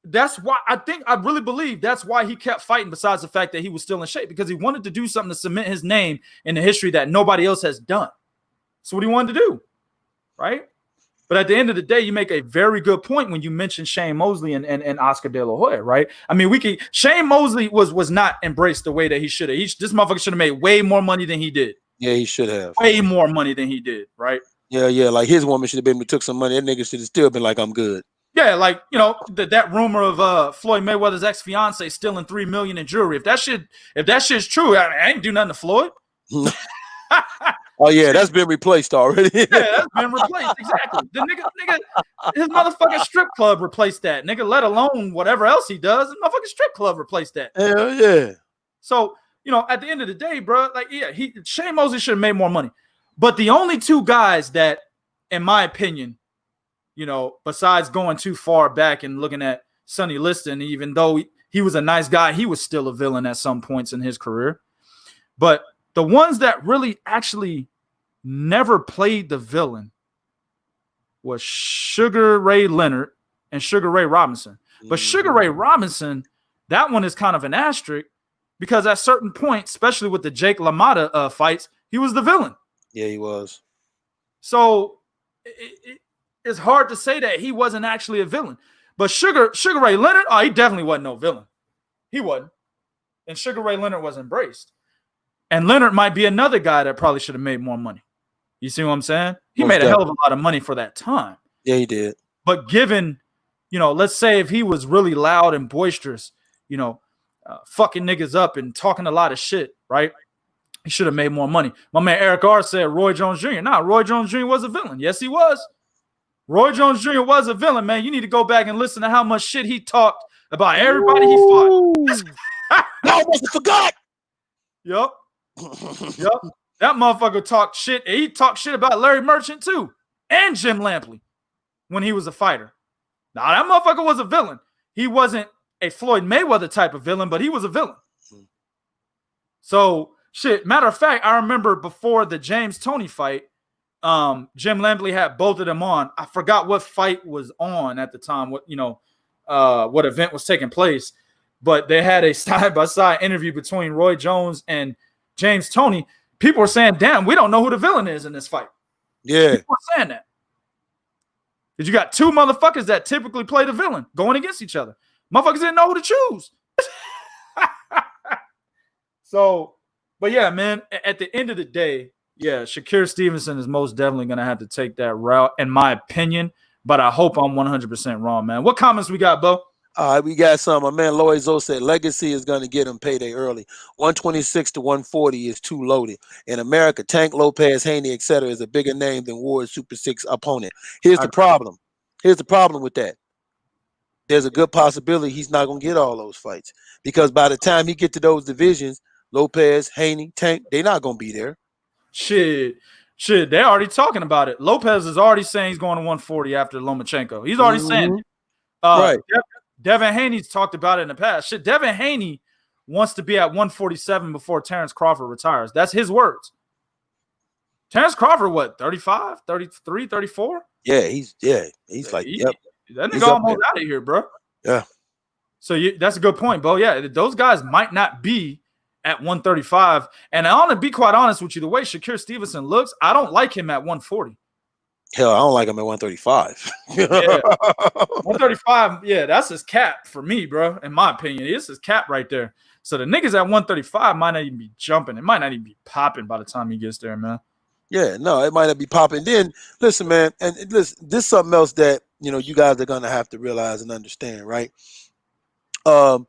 that's why I really believe that's why he kept fighting, besides the fact that he was still in shape, because he wanted to do something to cement his name in the history that nobody else has done. That's what he wanted to do, right? But at the end of the day, you make a very good point when you mention Shane Mosley and Oscar De La Hoya, right? Shane Mosley was not embraced the way that he should have. This motherfucker should have made way more money than he did. Yeah, he should have. Way more money than he did, right? Yeah. Like his woman should have been took some money. That nigga should have still been like, I'm good. Yeah, like, you know, that rumor of Floyd Mayweather's ex-fiance stealing $3 million in jewelry. If that shit's true, I ain't do nothing to Floyd. Oh yeah, that's been replaced already. Yeah, that's been replaced. Exactly. The nigga, his motherfucking strip club replaced that. Nigga, let alone whatever else he does, his motherfucking strip club replaced that. Hell yeah. So, you know, at the end of the day, bro, like, yeah, Shane Mosley should have made more money. But the only two guys that, in my opinion, you know, besides going too far back and looking at Sonny Liston, even though he was a nice guy, he was still a villain at some points in his career. But the ones that really actually never played the villain was Sugar Ray Leonard and Sugar Ray Robinson. But Sugar Ray Robinson, that one is kind of an asterisk because at certain points, especially with the Jake LaMotta fights, he was the villain. Yeah, he was. So it's hard to say that he wasn't actually a villain. But Sugar Ray Leonard, he definitely wasn't no villain. He wasn't. And Sugar Ray Leonard was embraced. And Leonard might be another guy that probably should have made more money. You see what I'm saying? He made a hell of a lot of money for that time. Yeah, he did. But given, you know, let's say if he was really loud and boisterous, you know, fucking niggas up and talking a lot of shit, right? He should have made more money. My man Eric R. said Roy Jones Jr. Nah, Roy Jones Jr. was a villain. Yes, he was. Roy Jones Jr. was a villain, man. You need to go back and listen to how much shit he talked about everybody he fought. I almost forgot. Yup. That motherfucker talked shit. He talked shit about Larry Merchant too, and Jim Lampley when he was a fighter. Now that motherfucker was a villain. He wasn't a Floyd Mayweather type of villain, but he was a villain. So shit. Matter of fact, I remember before the James Toney fight, Jim Lampley had both of them on. I forgot what fight was on at the time. What what event was taking place, but they had a side-by-side interview between Roy Jones and James Toney. People were saying, damn, we don't know who the villain is in this fight. Yeah. People were saying that. Because you got two motherfuckers that typically play the villain going against each other. Motherfuckers didn't know who to choose. So, but yeah, man, at the end of the day, yeah, Shakur Stevenson is most definitely going to have to take that route, in my opinion. But I hope I'm 100% wrong, man. What comments we got, Bo? All right, we got some. My man Loizo said Legacy is going to get him payday early. 126 to 140 is too loaded. In America, Tank, Lopez, Haney, etc. is a bigger name than Ward's Super 6 opponent. Here's the problem. Here's the problem with that. There's a good possibility he's not going to get all those fights because by the time he get to those divisions, Lopez, Haney, Tank, they're not going to be there. Shit, they're already talking about it. Lopez is already saying he's going to 140 after Lomachenko. He's already saying it. Right. Devin Haney's talked about it in the past. Shit, Devin Haney wants to be at 147 before Terrence Crawford retires. That's his words. Terrence Crawford, what, 35, 33, 34? Yeah, he's like, yep. That nigga almost out of here, bro. Yeah. So that's a good point, Bo. Yeah, those guys might not be at 135. And I want to be quite honest with you, the way Shakur Stevenson looks, I don't like him at 140. Hell, I don't like him at 135. Yeah. 135, yeah, that's his cap for me, bro. In my opinion, it's his cap right there. So the niggas at 135 might not even be jumping. It might not even be popping by the time he gets there, man. Yeah, no, it might not be popping. Then listen, man, and listen, this is something else that you guys are gonna have to realize and understand, right? At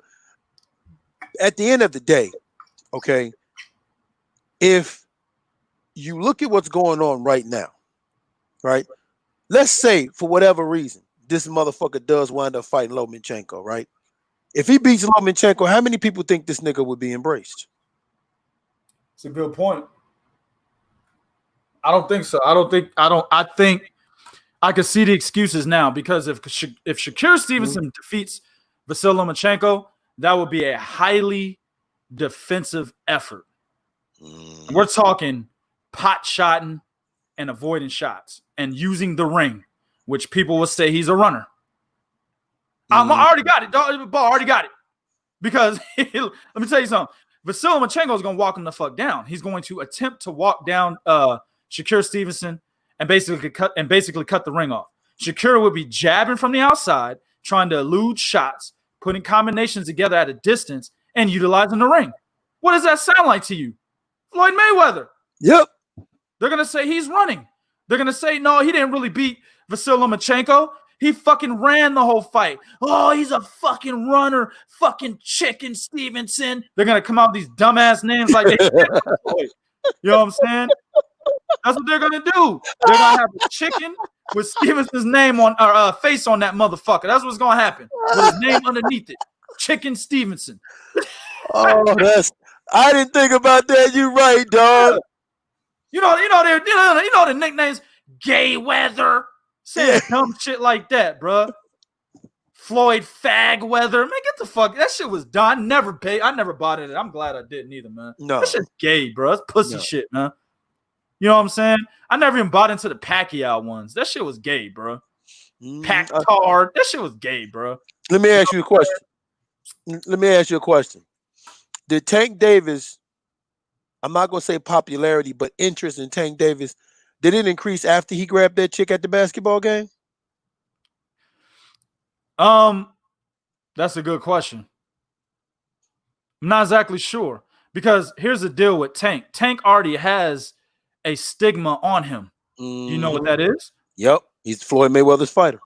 the end of the day, okay, if you look at what's going on right now, right? Let's say for whatever reason, this motherfucker does wind up fighting Lomachenko, right? If he beats Lomachenko, how many people think this nigga would be embraced? It's a good point. I don't think so. I think I could see the excuses now because if Shakur Stevenson defeats Vasyl Lomachenko, that would be a highly defensive effort. We're talking pot shotting and avoiding shots and using the ring, which people will say he's a runner. I already got it. Ball already got it. Because let me tell you something. Vasyl Lomachenko is going to walk him the fuck down. He's going to attempt to walk down Shakur Stevenson and basically cut the ring off. Shakur would be jabbing from the outside, trying to elude shots, putting combinations together at a distance, and utilizing the ring. What does that sound like to you? Floyd Mayweather. Yep. They're going to say he's running. They're going to say, no, he didn't really beat Vasyl Lomachenko. He fucking ran the whole fight. Oh, he's a fucking runner. Fucking Chicken Stevenson. They're going to come out with these dumbass names like they did. You know what I'm saying? That's what they're going to do. They're going to have a chicken with Stevenson's name on or face on that motherfucker. That's what's going to happen. With his name underneath it. Chicken Stevenson. Oh, I didn't think about that. You're right, dog. You know the nicknames, Gay Weather, saying dumb shit like that, bro. Floyd Fag Weather, man, get the fuck. That shit was done. I never bought it. I'm glad I didn't either, man. No, that shit's gay, bro. It's pussy shit, man. You know what I'm saying? I never even bought into the Pacquiao ones. That shit was gay, bro. Pac-Tard, that shit was gay, bro. Let me ask you a question. Did Tank Davis, I'm not going to say popularity, but interest in Tank Davis, did it increase after he grabbed that chick at the basketball game? That's a good question. I'm not exactly sure because here's the deal with Tank. Tank already has a stigma on him. You know what that is? Yep. He's Floyd Mayweather's fighter.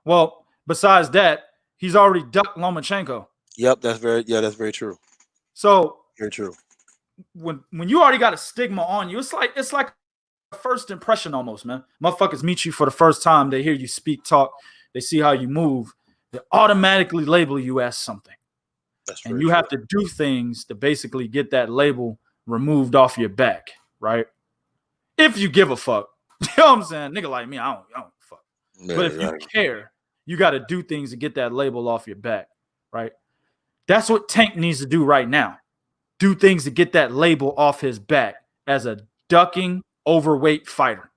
Well, besides that, he's already ducked Lomachenko. Yep, that's very true. So very true. When you already got a stigma on you, it's like a first impression almost, man. Motherfuckers meet you for the first time, they hear you speak, talk, they see how you move, they automatically label you as something. And you have to do things to basically get that label removed off your back, right? If you give a fuck. You know what I'm saying? Nigga like me, I don't fuck. Yeah, but if you care, you got to do things to get that label off your back, right? That's what Tank needs to do right now. Do things to get that label off his back as a ducking, overweight fighter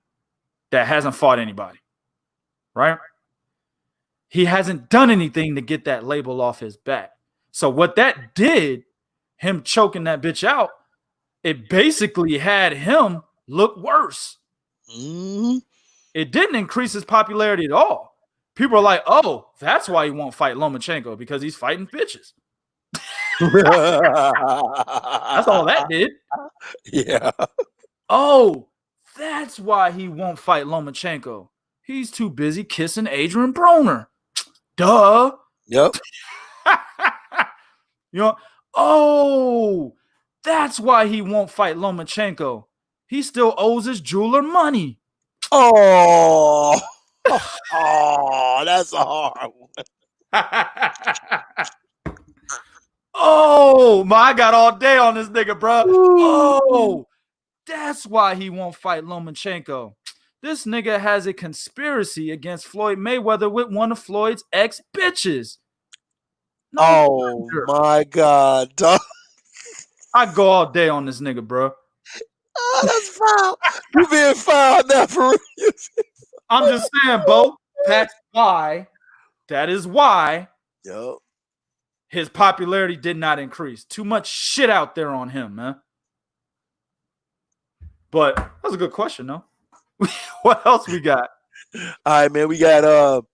that hasn't fought anybody, right? He hasn't done anything to get that label off his back. So what that did, him choking that bitch out, it basically had him look worse. It didn't increase his popularity at all. People are like, oh, that's why he won't fight Lomachenko, because he's fighting bitches. That's all that did. Yeah. Oh, that's why he won't fight Lomachenko. He's too busy kissing Adrien Broner. Duh. Yep. You know, oh, that's why he won't fight Lomachenko. He still owes his jeweler money. Oh, that's a hard one. Oh, I got all day on this nigga, bro. Oh, that's why he won't fight Lomachenko. This nigga has a conspiracy against Floyd Mayweather with one of Floyd's ex-bitches. No my God. I go all day on this nigga, bro. Oh, that's foul. You being foul now for real. I'm just saying, Bo. That's why. That is why. Yep. His popularity did not increase. Too much shit out there on him, man. But that's a good question, though. What else we got? All right, man. We got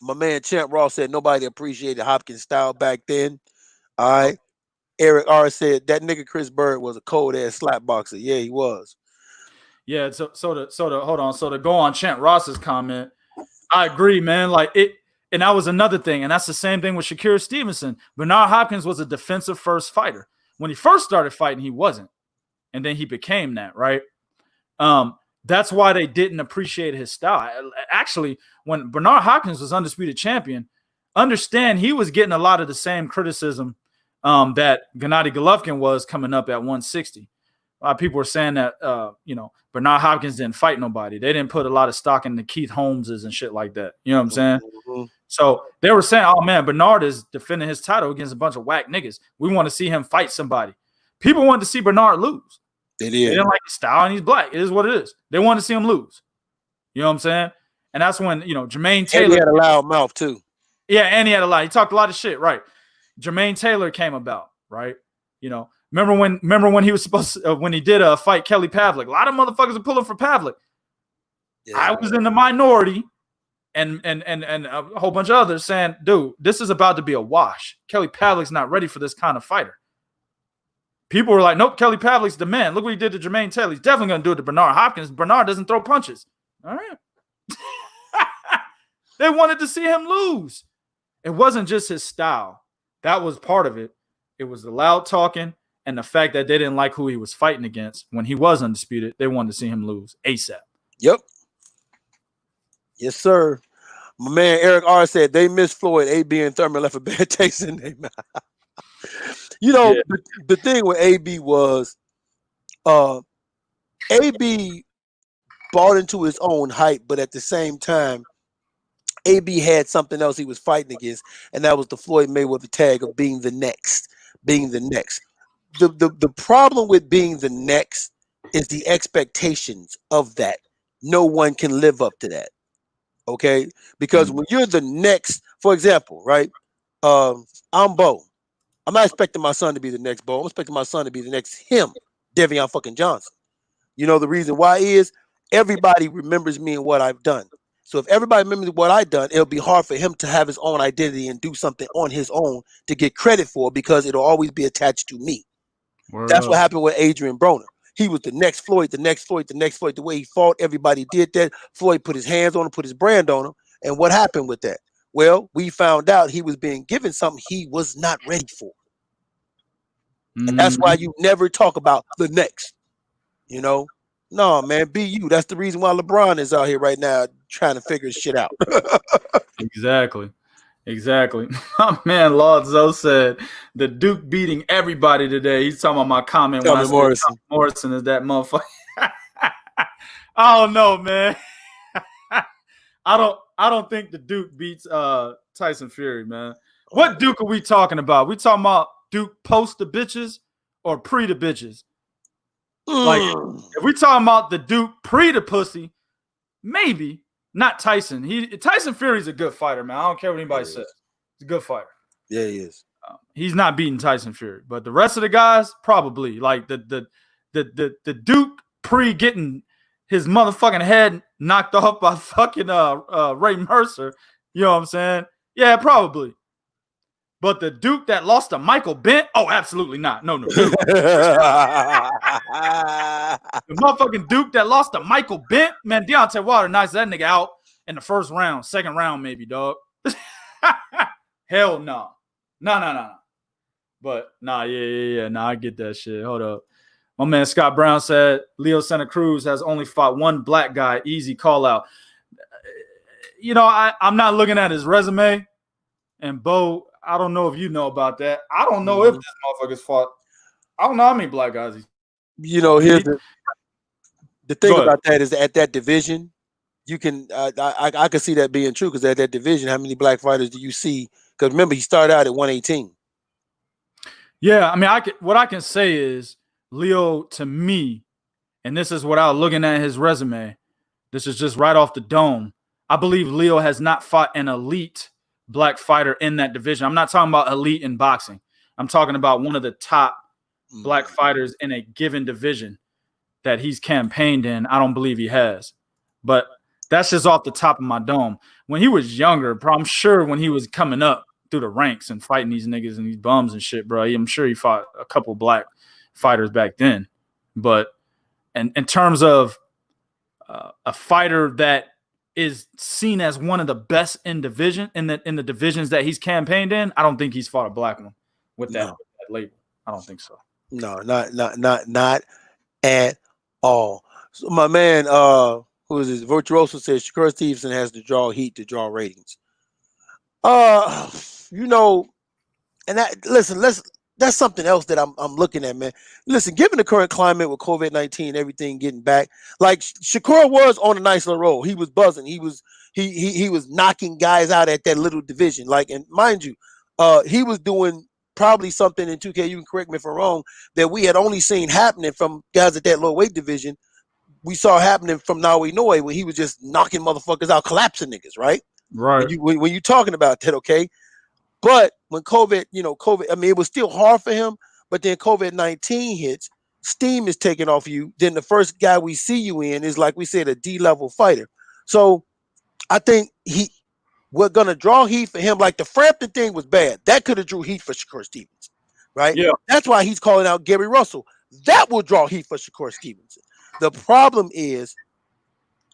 my man Champ Ross said nobody appreciated Hopkins' style back then. All right. Eric R said that nigga Chris Bird was a cold ass slap boxer. Yeah, he was. Yeah, so hold on. So to go on Champ Ross's comment, I agree, man. Like it, and that was another thing, and that's the same thing with Shakur Stevenson. Bernard Hopkins was a defensive first fighter. When he first started fighting, he wasn't. And then he became that, right? That's why they didn't appreciate his style. Actually, when Bernard Hopkins was undisputed champion, understand he was getting a lot of the same criticism that Gennady Golovkin was coming up at 160. A lot of people were saying that, Bernard Hopkins didn't fight nobody. They didn't put a lot of stock into Keith Holmeses and shit like that. You know what I'm saying? Mm-hmm. So they were saying, oh, man, Bernard is defending his title against a bunch of whack niggas. We want to see him fight somebody. People wanted to see Bernard lose. They didn't like his style, and he's black. It is what it is. They wanted to see him lose. You know what I'm saying? And that's when, Jermaine Taylor. And he had a loud mouth, too. Yeah, and he had a lot. He talked a lot of shit, right? Jermaine Taylor came about, right? Remember when he was supposed to, when he did fight Kelly Pavlik? A lot of motherfuckers are pulling for Pavlik. Yeah. I was in the minority, and a whole bunch of others saying, dude, this is about to be a wash. Kelly Pavlik's not ready for this kind of fighter. people were like, nope, Kelly Pavlik's the man. Look what he did to Jermaine Taylor. He's definitely going to do it to Bernard Hopkins. Bernard doesn't throw punches. All right. They wanted to see him lose. It wasn't just his style. That was part of it. It was the loud talking and the fact that they didn't like who he was fighting against. When he was undisputed, they wanted to see him lose ASAP. Yep. Yes, sir. My man Eric R said they missed Floyd. AB and Thurman left a bad taste in their mouth. You know, the thing with AB was AB bought into his own hype, but at the same time, AB had something else he was fighting against, and that was the Floyd Mayweather tag of being the next. The problem with being the next is the expectations of that. No one can live up to that. Okay? Because when you're the next, for example, right? I'm Bo. I'm not expecting my son to be the next Bo. I'm expecting my son to be the next him, Devion fucking Johnson. You know, the reason why is everybody remembers me and what I've done. So if everybody remembers what I've done, it'll be hard for him to have his own identity and do something on his own to get credit for, because it'll always be attached to me. That's what happened with Adrien Broner. He was the next Floyd, the next Floyd, the next Floyd. The way he fought, everybody did that. Floyd put his hands on him, put his brand on him. And what happened with that? Well, we found out he was being given something he was not ready for. And that's why you never talk about the next. You know? No, man, be you. That's the reason why LeBron is out here right now trying to figure shit out. Exactly. My man Lord Zoe said the Duke beating everybody today. He's talking about my comment when I said Morrison is that motherfucker. I don't know, man. I don't think the Duke beats Tyson Fury, man. What Duke are we talking about? We talking about Duke post the bitches or pre the bitches? Like, if we talking about the Duke pre the pussy, maybe not Tyson. Tyson Fury's a good fighter, man. I don't care what anybody says. He's a good fighter. Yeah, he is. He's not beating Tyson Fury, but the rest of the guys probably. Like the Duke pre getting his motherfucking head knocked off by fucking Ray Mercer. You know what I'm saying? Yeah, probably. But the Duke that lost to Michael Bent? Oh, absolutely not. No. The motherfucking Duke that lost to Michael Bent? Man, Deontay Wilder knocks that nigga out in the first round, second round maybe, dog. Hell no. No. But yeah. Nah, I get that shit. Hold up. My man Scott Brown said Leo Santa Cruz has only fought one black guy. Easy call out. You know, I'm not looking at his resume. And Bo, I don't know if you know about that. I don't know if this motherfucker's fought. I don't know how many black guys he's. You know, here's the thing about that is at that division, you can I can see that being true, because at that division, how many black fighters do you see? Because remember, he started out at 118. Yeah, I mean, what I can say is Leo, to me, and this is without looking at his resume, this is just right off the dome. I believe Leo has not fought an elite black fighter in that division. I'm not talking about elite in boxing. I'm talking about one of the top black fighters in a given division that he's campaigned in. I don't believe he has. But that's just off the top of my dome. When he was younger, bro, I'm sure when he was coming up through the ranks and fighting these niggas and these bums and shit, bro, I'm sure he fought a couple black fighters back then. But in terms of a fighter that is seen as one of the best in the divisions that he's campaigned in, I don't think he's fought a black one with that label. I don't think so. No, not at all. So my man, who is this? Virtuoso says Shakur Stevenson has to draw heat to draw ratings. You know, and that's something else that I'm looking at, man. Listen, given the current climate with COVID-19, everything getting back, like Shakur was on a nice little roll. He was buzzing. He was knocking guys out at that little division. Like, and mind you, he was doing probably something in 2K, you can correct me if I'm wrong, that we had only seen happening from guys at that low weight division. We saw happening from Naoya Inoue when he was just knocking motherfuckers out, collapsing niggas, right? Right. When you talking about that, okay? But when COVID, I mean, it was still hard for him, but then COVID-19 hits, steam is taken off you. Then the first guy we see you in is, like we said, a D-level fighter. So I think we're going to draw heat for him. Like the Frampton thing was bad. That could have drew heat for Shakur Stevenson. right? Yeah. That's why he's calling out Gary Russell. That will draw heat for Shakur Stevenson. The problem is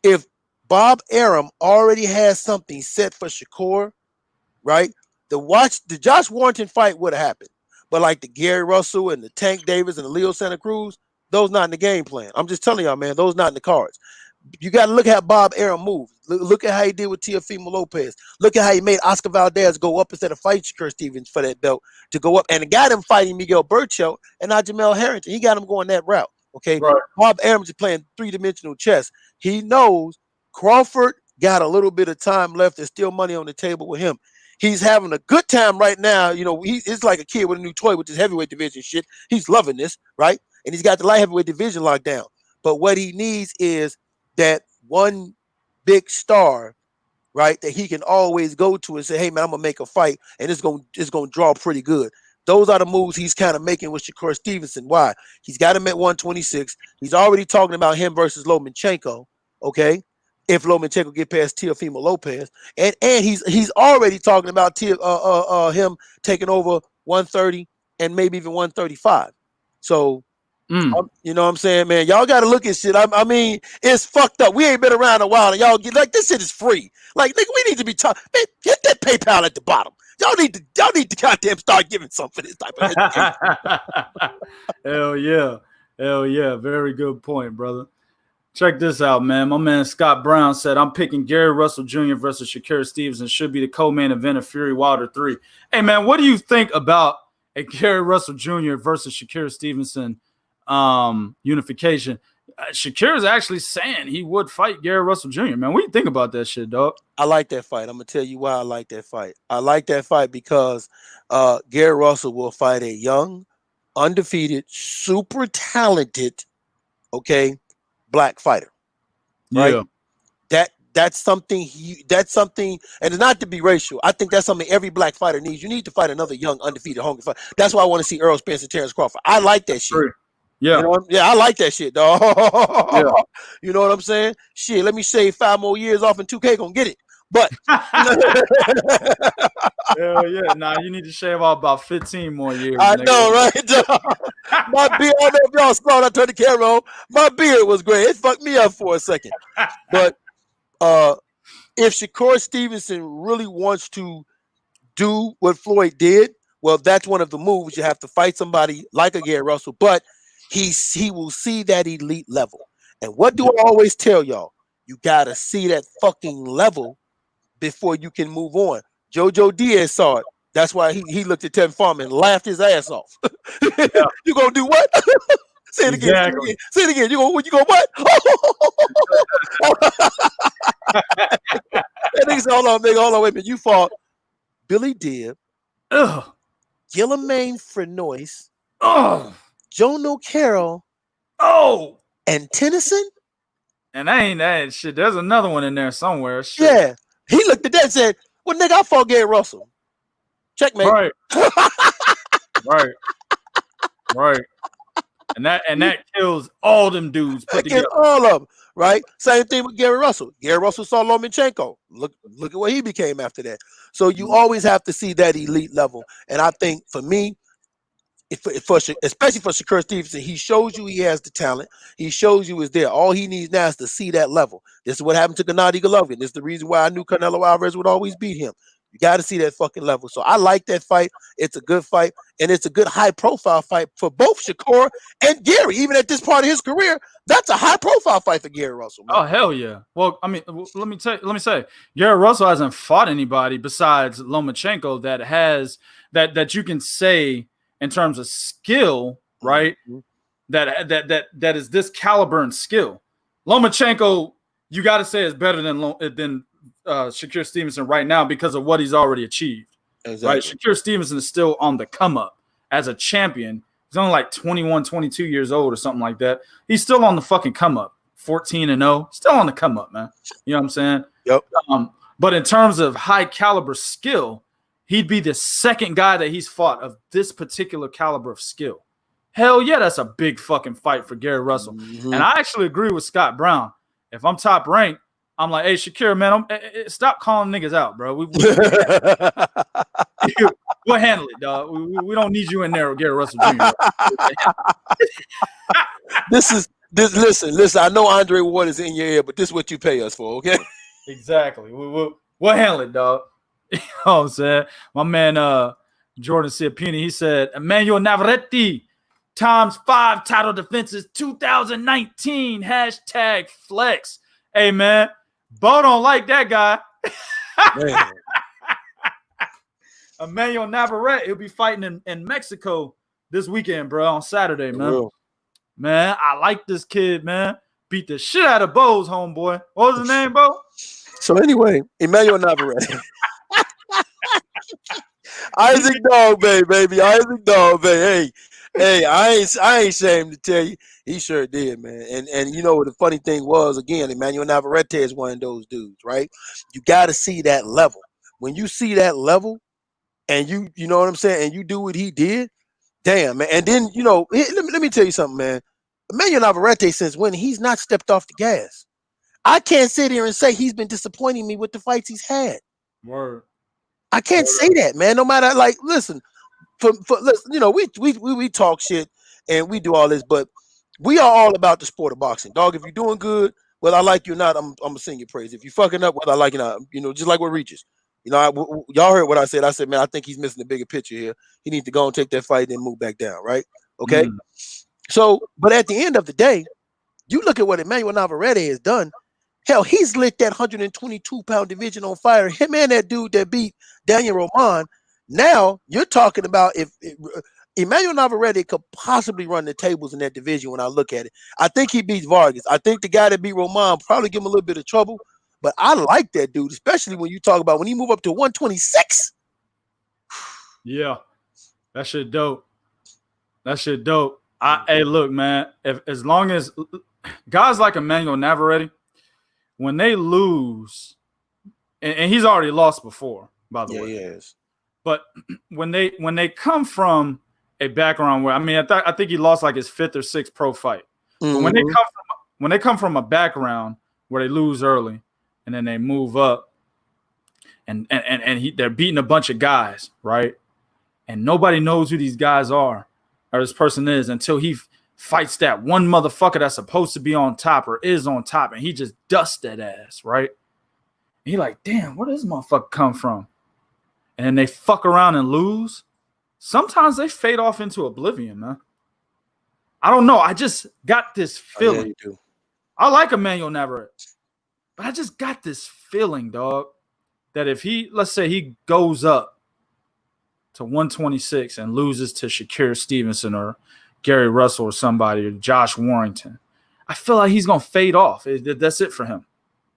if Bob Arum already has something set for Shakur, right? The Josh Warrington fight would have happened. But like the Gary Russell and the Tank Davis and the Leo Santa Cruz, those not in the game plan. I'm just telling y'all, man, those not in the cards. You got to look at how Bob Arum moved. Look at how he did with Teofimo Lopez. Look at how he made Oscar Valdez go up instead of fighting Shakur Stevens for that belt to go up. And got him fighting Miguel Burchell and not Jamel Harrington. He got him going that route. Okay. Right. Bob Arum is playing three-dimensional chess. He knows Crawford got a little bit of time left. There's still money on the table with him. He's having a good time right now. You know, it's like a kid with a new toy with this heavyweight division shit. He's loving this, right? And he's got the light heavyweight division locked down. But what he needs is that one big star, right, that he can always go to and say, hey, man, I'm going to make a fight, and it's gonna draw pretty good. Those are the moves he's kind of making with Shakur Stevenson. Why? He's got him at 126. He's already talking about him versus Lomachenko, okay? If Lomachenko get past Teofimo Lopez, and he's already talking about him taking over 130 and maybe even 135. So, you know what I'm saying, man? Y'all got to look at shit. I mean, it's fucked up. We ain't been around a while, and y'all get like this shit is free. Like, nigga, we need to be talking. Hit that PayPal at the bottom. Y'all need to goddamn start giving some for this type of education. Hell yeah. Very good point, brother. Check this out, man. My man Scott Brown said, I'm picking Gary Russell Jr. versus Shakur Stevenson. Should be the co-main event of Fury Wilder 3. Hey, man, what do you think about a Gary Russell Jr. versus Shakur Stevenson unification? Shakur is actually saying he would fight Gary Russell Jr., man. What do you think about that shit, dog? I like that fight. I'm going to tell you why I like that fight. I like that fight because Gary Russell will fight a young, undefeated, super talented, okay, black fighter, right? Yeah. That's something, and it's not to be racial. I think that's something every black fighter needs. You need to fight another young, undefeated, hungry fighter. That's why I want to see Earl Spence and Terrence Crawford. I like that shit. Yeah. You know I like that shit, dog. Yeah. You know what I'm saying? Shit, let me shave 5 more years off and 2K gonna get it. But hell yeah. Nah, you need to shave off about 15 more years. I nigga. know, right? My beard, I don't know if y'all saw that, turn the camera on. My beard was great. It fucked me up for a second. But if Shakur Stevenson really wants to do what Floyd did, well, that's one of the moves. You have to fight somebody like a Gary Russell, but he will see that elite level. And what do I always tell y'all? You gotta see that fucking level before you can move on. Jojo Diaz saw it. That's why he looked at Tevin Farmer and laughed his ass off. Yeah. You gonna do what? Say it again. Exactly. Say it again. You go what? That nigga said, hold on, wait a minute. You fought Billy Dibb, Gillimaine Frenois, Joan O'Carroll, and Tennyson? And that ain't that shit. There's another one in there somewhere. Shit. Yeah. He looked at that and said, well, nigga, I fought Gary Russell. Checkmate. Right. Right. And that kills all them dudes put together. All of them, right? Same thing with Gary Russell. Gary Russell saw Lomachenko. Look at what he became after that. So you always have to see that elite level. And I think for me, especially for Shakur Stevenson, he shows you he has the talent. He shows you is there. All he needs now is to see that level. This is what happened to Gennady Golovkin. This is the reason why I knew Canelo Alvarez would always beat him. You got to see that fucking level. So I like that fight. It's a good fight, and it's a good high-profile fight for both Shakur and Gary. Even at this part of his career, that's a high-profile fight for Gary Russell, man. Oh hell yeah! Well, I mean, let me say, Gary Russell hasn't fought anybody besides Lomachenko that has that you can say in terms of skill, right? Mm-hmm. That is this caliber and skill. Lomachenko, you got to say, is better than Shakur Stevenson right now because of what he's already achieved. Exactly. Right? Shakur Stevenson is still on the come up as a champion. He's only like 21, 22 years old or something like that. He's still on the fucking come up. 14-0, still on the come up, man. You know what I'm saying? Yep. But in terms of high caliber skill, he'd be the second guy that he's fought of this particular caliber of skill. Hell yeah, that's a big fucking fight for Gary Russell. Mm-hmm. And I actually agree with Scott Brown. If I'm top ranked, I'm like, hey, Shakur, man, stop calling niggas out, bro. We'll handle it, dog. We don't need you in there with Gary Russell Jr. Listen. I know Andre Ward is in your ear, but this is what you pay us for, okay? Exactly. We'll handle it, dog. You know what I'm saying? My man Jordan Ciappini, he said, Emmanuel Navarrete times 5 title defenses 2019 #flex. Hey, man, Bo don't like that guy. Emmanuel Navarrete, he'll be fighting in Mexico this weekend, bro, on Saturday, man. Man, I like this kid, man. Beat the shit out of Bo's homeboy. What was his name, Bo? So anyway, Emmanuel Navarrete. Isaac Dog Bay, baby. Isaac Dog Bay. Hey, I ain't ashamed to tell you, he sure did, man. And you know what the funny thing was, again, Emmanuel Navarrete is one of those dudes, right? You got to see that level. When you see that level, and you know what I'm saying, and you do what he did, damn, man. And then, you know, let me tell you something, man. Emmanuel Navarrete, since when he's not stepped off the gas. I can't sit here and say he's been disappointing me with the fights he's had. Word. I can't say that, man. No matter, like, listen, listen, you know, we talk shit and we do all this, but we are all about the sport of boxing, dog. If you're doing good, whether I like you or not, I'm gonna sing your praise. If you're fucking up, whether I like you or not, you know, just like what Reaches. You know, y'all heard what I said. I said, man, I think he's missing the bigger picture here. He needs to go and take that fight and move back down, right? Okay. So, but at the end of the day, you look at what Emmanuel Navarrete has done. Hell, he's lit that 122-pound division on fire. Him and that dude that beat Daniel Roman. Now you're talking about if Emmanuel Navarrete could possibly run the tables in that division. When I look at it, I think he beats Vargas. I think the guy that beat Roman probably give him a little bit of trouble. But I like that dude, especially when you talk about when he move up to 126. Yeah, that shit dope. That shit dope. Hey, look, man. As long as guys like Emmanuel Navarrete, when they lose, and he's already lost before, by the way. Yes. But when they come from a background where, I mean, I think he lost like his 5th or 6th pro fight. But when they come from a background where they lose early and then they move up and they're beating a bunch of guys, right? And nobody knows who these guys are or this person is until he fights that one motherfucker that's supposed to be on top or is on top, and he just dusts that ass, right? And he like, damn, where does this motherfucker come from? And then they fuck around and lose. Sometimes they fade off into oblivion, man. I don't know. I just got this feeling. Oh, yeah, you do. I like Emmanuel Navarrete, but I just got this feeling, dog, that if he, let's say he goes up to 126 and loses to Shakur Stevenson or Gary Russell or somebody or Josh Warrington, I feel like he's going to fade off. That's it for him.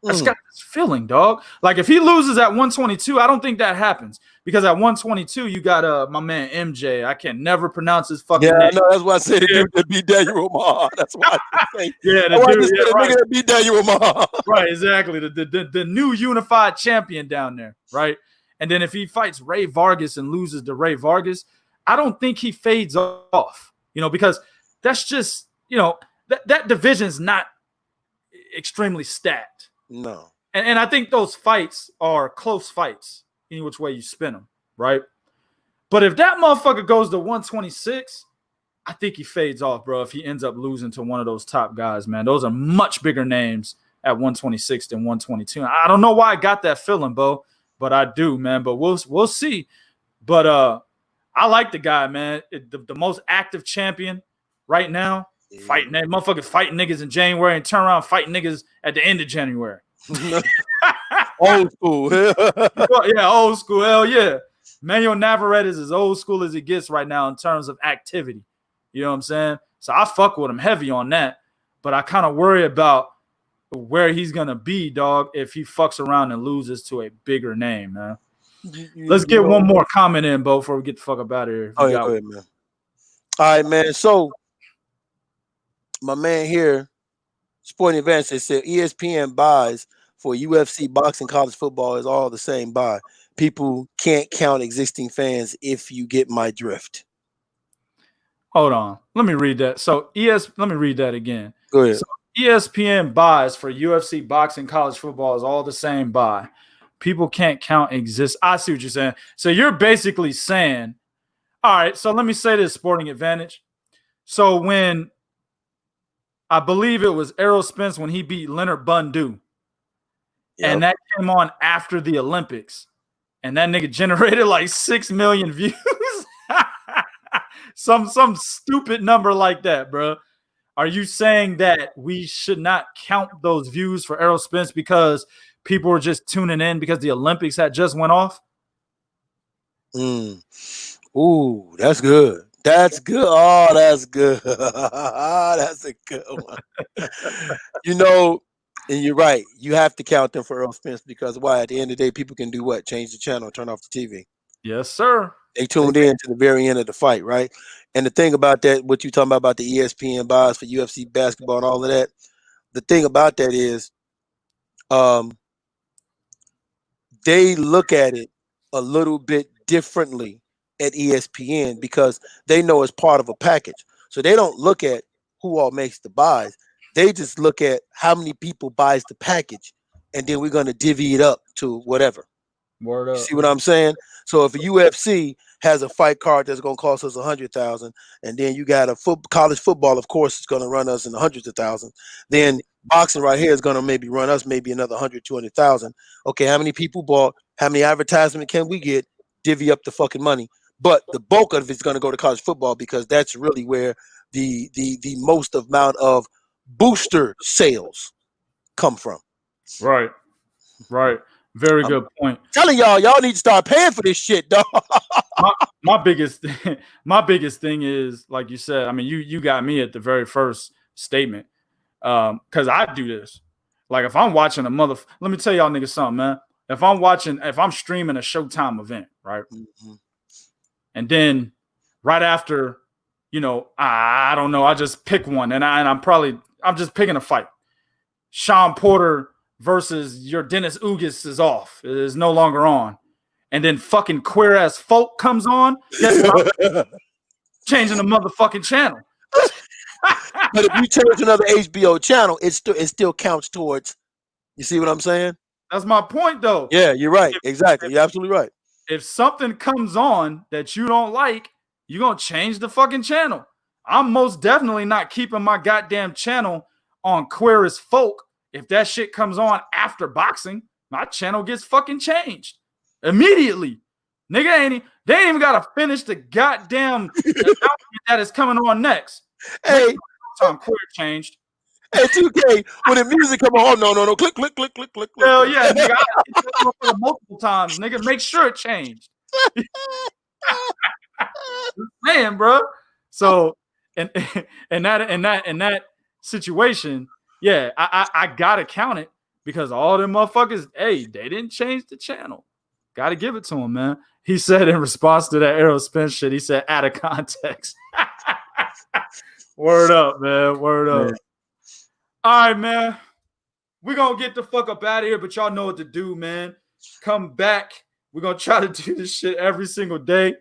I just got this feeling, dog. Like if he loses at 122, I don't think that happens because at 122 you got my man MJ. I can never pronounce his fucking name. No, that's why I said the dude that beat Daniel Roman. That's why I say. Yeah, the nigga that beat Daniel Roman. Right, exactly. The new unified champion down there, right? And then if he fights Ray Vargas and loses to Ray Vargas, I don't think he fades off. You know, because that's just, you know, that division's not extremely stacked. No. And I think those fights are close fights, any which way you spin them, right? But if that motherfucker goes to 126, I think he fades off, bro, if he ends up losing to one of those top guys, man. Those are much bigger names at 126 than 122. I don't know why I got that feeling, Bo, but I do, man. But we'll see. But I like the guy, man. The most active champion right now. Fighting that motherfucker, fighting niggas in January and turn around fighting niggas at the end of January. Old school. Yeah, old school. Hell yeah. Emmanuel Navarrete is as old school as it gets right now in terms of activity. You know what I'm saying? So I fuck with him heavy on that. But I kind of worry about where he's going to be, dog, if he fucks around and loses to a bigger name, man. Let's get one more comment in, Bo, before we get the fuck up out of here. Oh, yeah, go ahead, man. All right, man. So, my man here, Sporting Advances, said ESPN buys for UFC, boxing, college football is all the same buy. People can't count existing fans if you get my drift. Hold on. Let me read that. So, let me read that again. Go ahead. So ESPN buys for UFC, boxing, college football is all the same buy. people can't count exist. I see what you're saying. So you're basically saying, all right, so let me say this, Sporting Advantage. So when I believe it was Errol Spence when he beat Leonard Bundu, and that came on after the Olympics, and that nigga generated like 6 million views. some stupid number like that, bro. Are you saying that we should not count those views for Errol Spence because people were just tuning in because the Olympics had just went off? Ooh, that's good. That's good. Oh, that's good. That's a good one. You know, and you're right. You have to count them for Errol Spence because why? At the end of the day, people can do what? Change the channel, turn off the TV. Yes, sir. They tuned in to the very end of the fight, right? And the thing about that, what you talking about the ESPN buys for UFC basketball and all of that, the thing about that is they look at it a little bit differently at ESPN because they know it's part of a package. So they don't look at who all makes the buys. They just look at how many people buys the package, and then we're going to divvy it up to whatever. Word up. You see what I'm saying? So if a UFC has a fight card that's going to cost us $100,000, and then you got a college football, of course, it's going to run us in the hundreds of thousands. Then boxing right here is going to maybe run us maybe another 100, 200,000. Okay, how many people bought? How many advertisement can we get? Divvy up the fucking money. But the bulk of it's going to go to college football because that's really where the most amount of booster sales come from. Right. Very good point. Telling y'all need to start paying for this shit, dog. my biggest thing is, like you said, I mean, you got me at the very first statement. Because I do this. Like if I'm watching let me tell y'all niggas something, man. If I'm streaming a Showtime event, right? Mm-hmm. And then right after, I don't know, I just pick one and I'm just picking a fight. Sean Porter versus your Dennis Ugas is off. It is no longer on. And then fucking queer ass folk comes on. Guess what? Changing the motherfucking channel. But if you change another HBO channel, it still counts towards. You see what I'm saying? That's my point, though. Yeah, you're right. Exactly. You're absolutely right. If something comes on that you don't like, you're going to change the fucking channel. I'm most definitely not keeping my goddamn channel on queer as folk. If that shit comes on after boxing, my channel gets fucking changed immediately. Nigga, they ain't even got to finish the goddamn that is coming on next. Hey, time queer changed. Hey, 2K, when the music come on, no, click. Hell yeah, nigga, I hit that multiple times, nigga. Make sure it changed. Man, bro. So, in that situation, yeah, I gotta count it because all them motherfuckers, hey, they didn't change the channel. Gotta give it to him, man. He said in response to that Errol Spence shit, he said out of context. Word up, man. Word up. Man. All right, man. We're going to get the fuck up out of here, but y'all know what to do, man. Come back. We're going to try to do this shit every single day.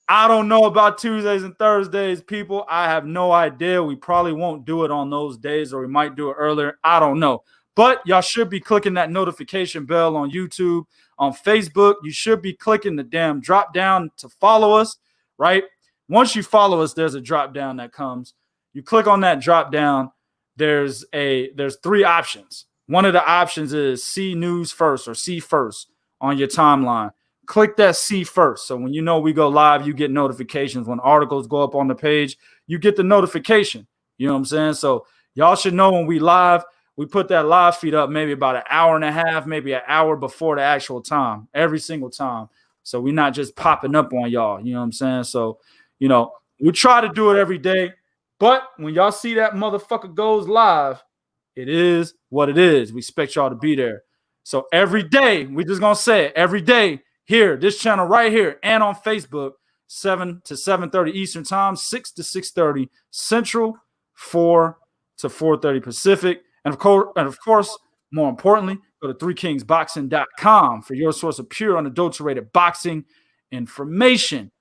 I don't know about Tuesdays and Thursdays, people. I have no idea. We probably won't do it on those days, or we might do it earlier. I don't know. But y'all should be clicking that notification bell on YouTube, on Facebook. You should be clicking the damn drop down to follow us, right? Once you follow us, there's a drop down that comes. You click on that drop down. There's 3 options. One of the options is see news first or see first on your timeline. Click that see first. So when you know we go live, you get notifications. When articles go up on the page, you get the notification. You know what I'm saying? So y'all should know when we live, we put that live feed up maybe about an hour and a half, maybe an hour before the actual time, every single time. So we're not just popping up on y'all. You know what I'm saying? So, we try to do it every day. But when y'all see that motherfucker goes live, it is what it is. We expect y'all to be there. So every day, we just going to say it, every day here, this channel right here, and on Facebook, 7 to 7:30 Eastern Time, 6 to 6:30 Central, 4 to 4:30 Pacific. And of course, more importantly, go to 3kingsboxing.com for your source of pure, unadulterated boxing information.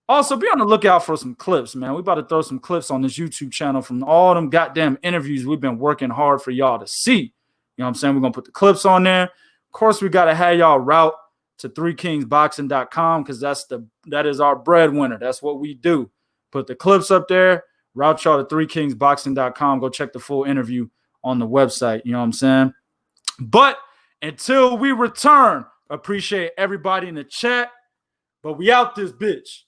Also, be on the lookout for some clips, man. We about to throw some clips on this YouTube channel from all them goddamn interviews we've been working hard for y'all to see. You know what I'm saying? We're going to put the clips on there. Of course, we got to have y'all route to 3kingsboxing.com because that is our breadwinner. That's what we do. Put the clips up there, route y'all to 3kingsboxing.com. Go check the full interview on the website. You know what I'm saying? But until we return, appreciate everybody in the chat. But we out this bitch.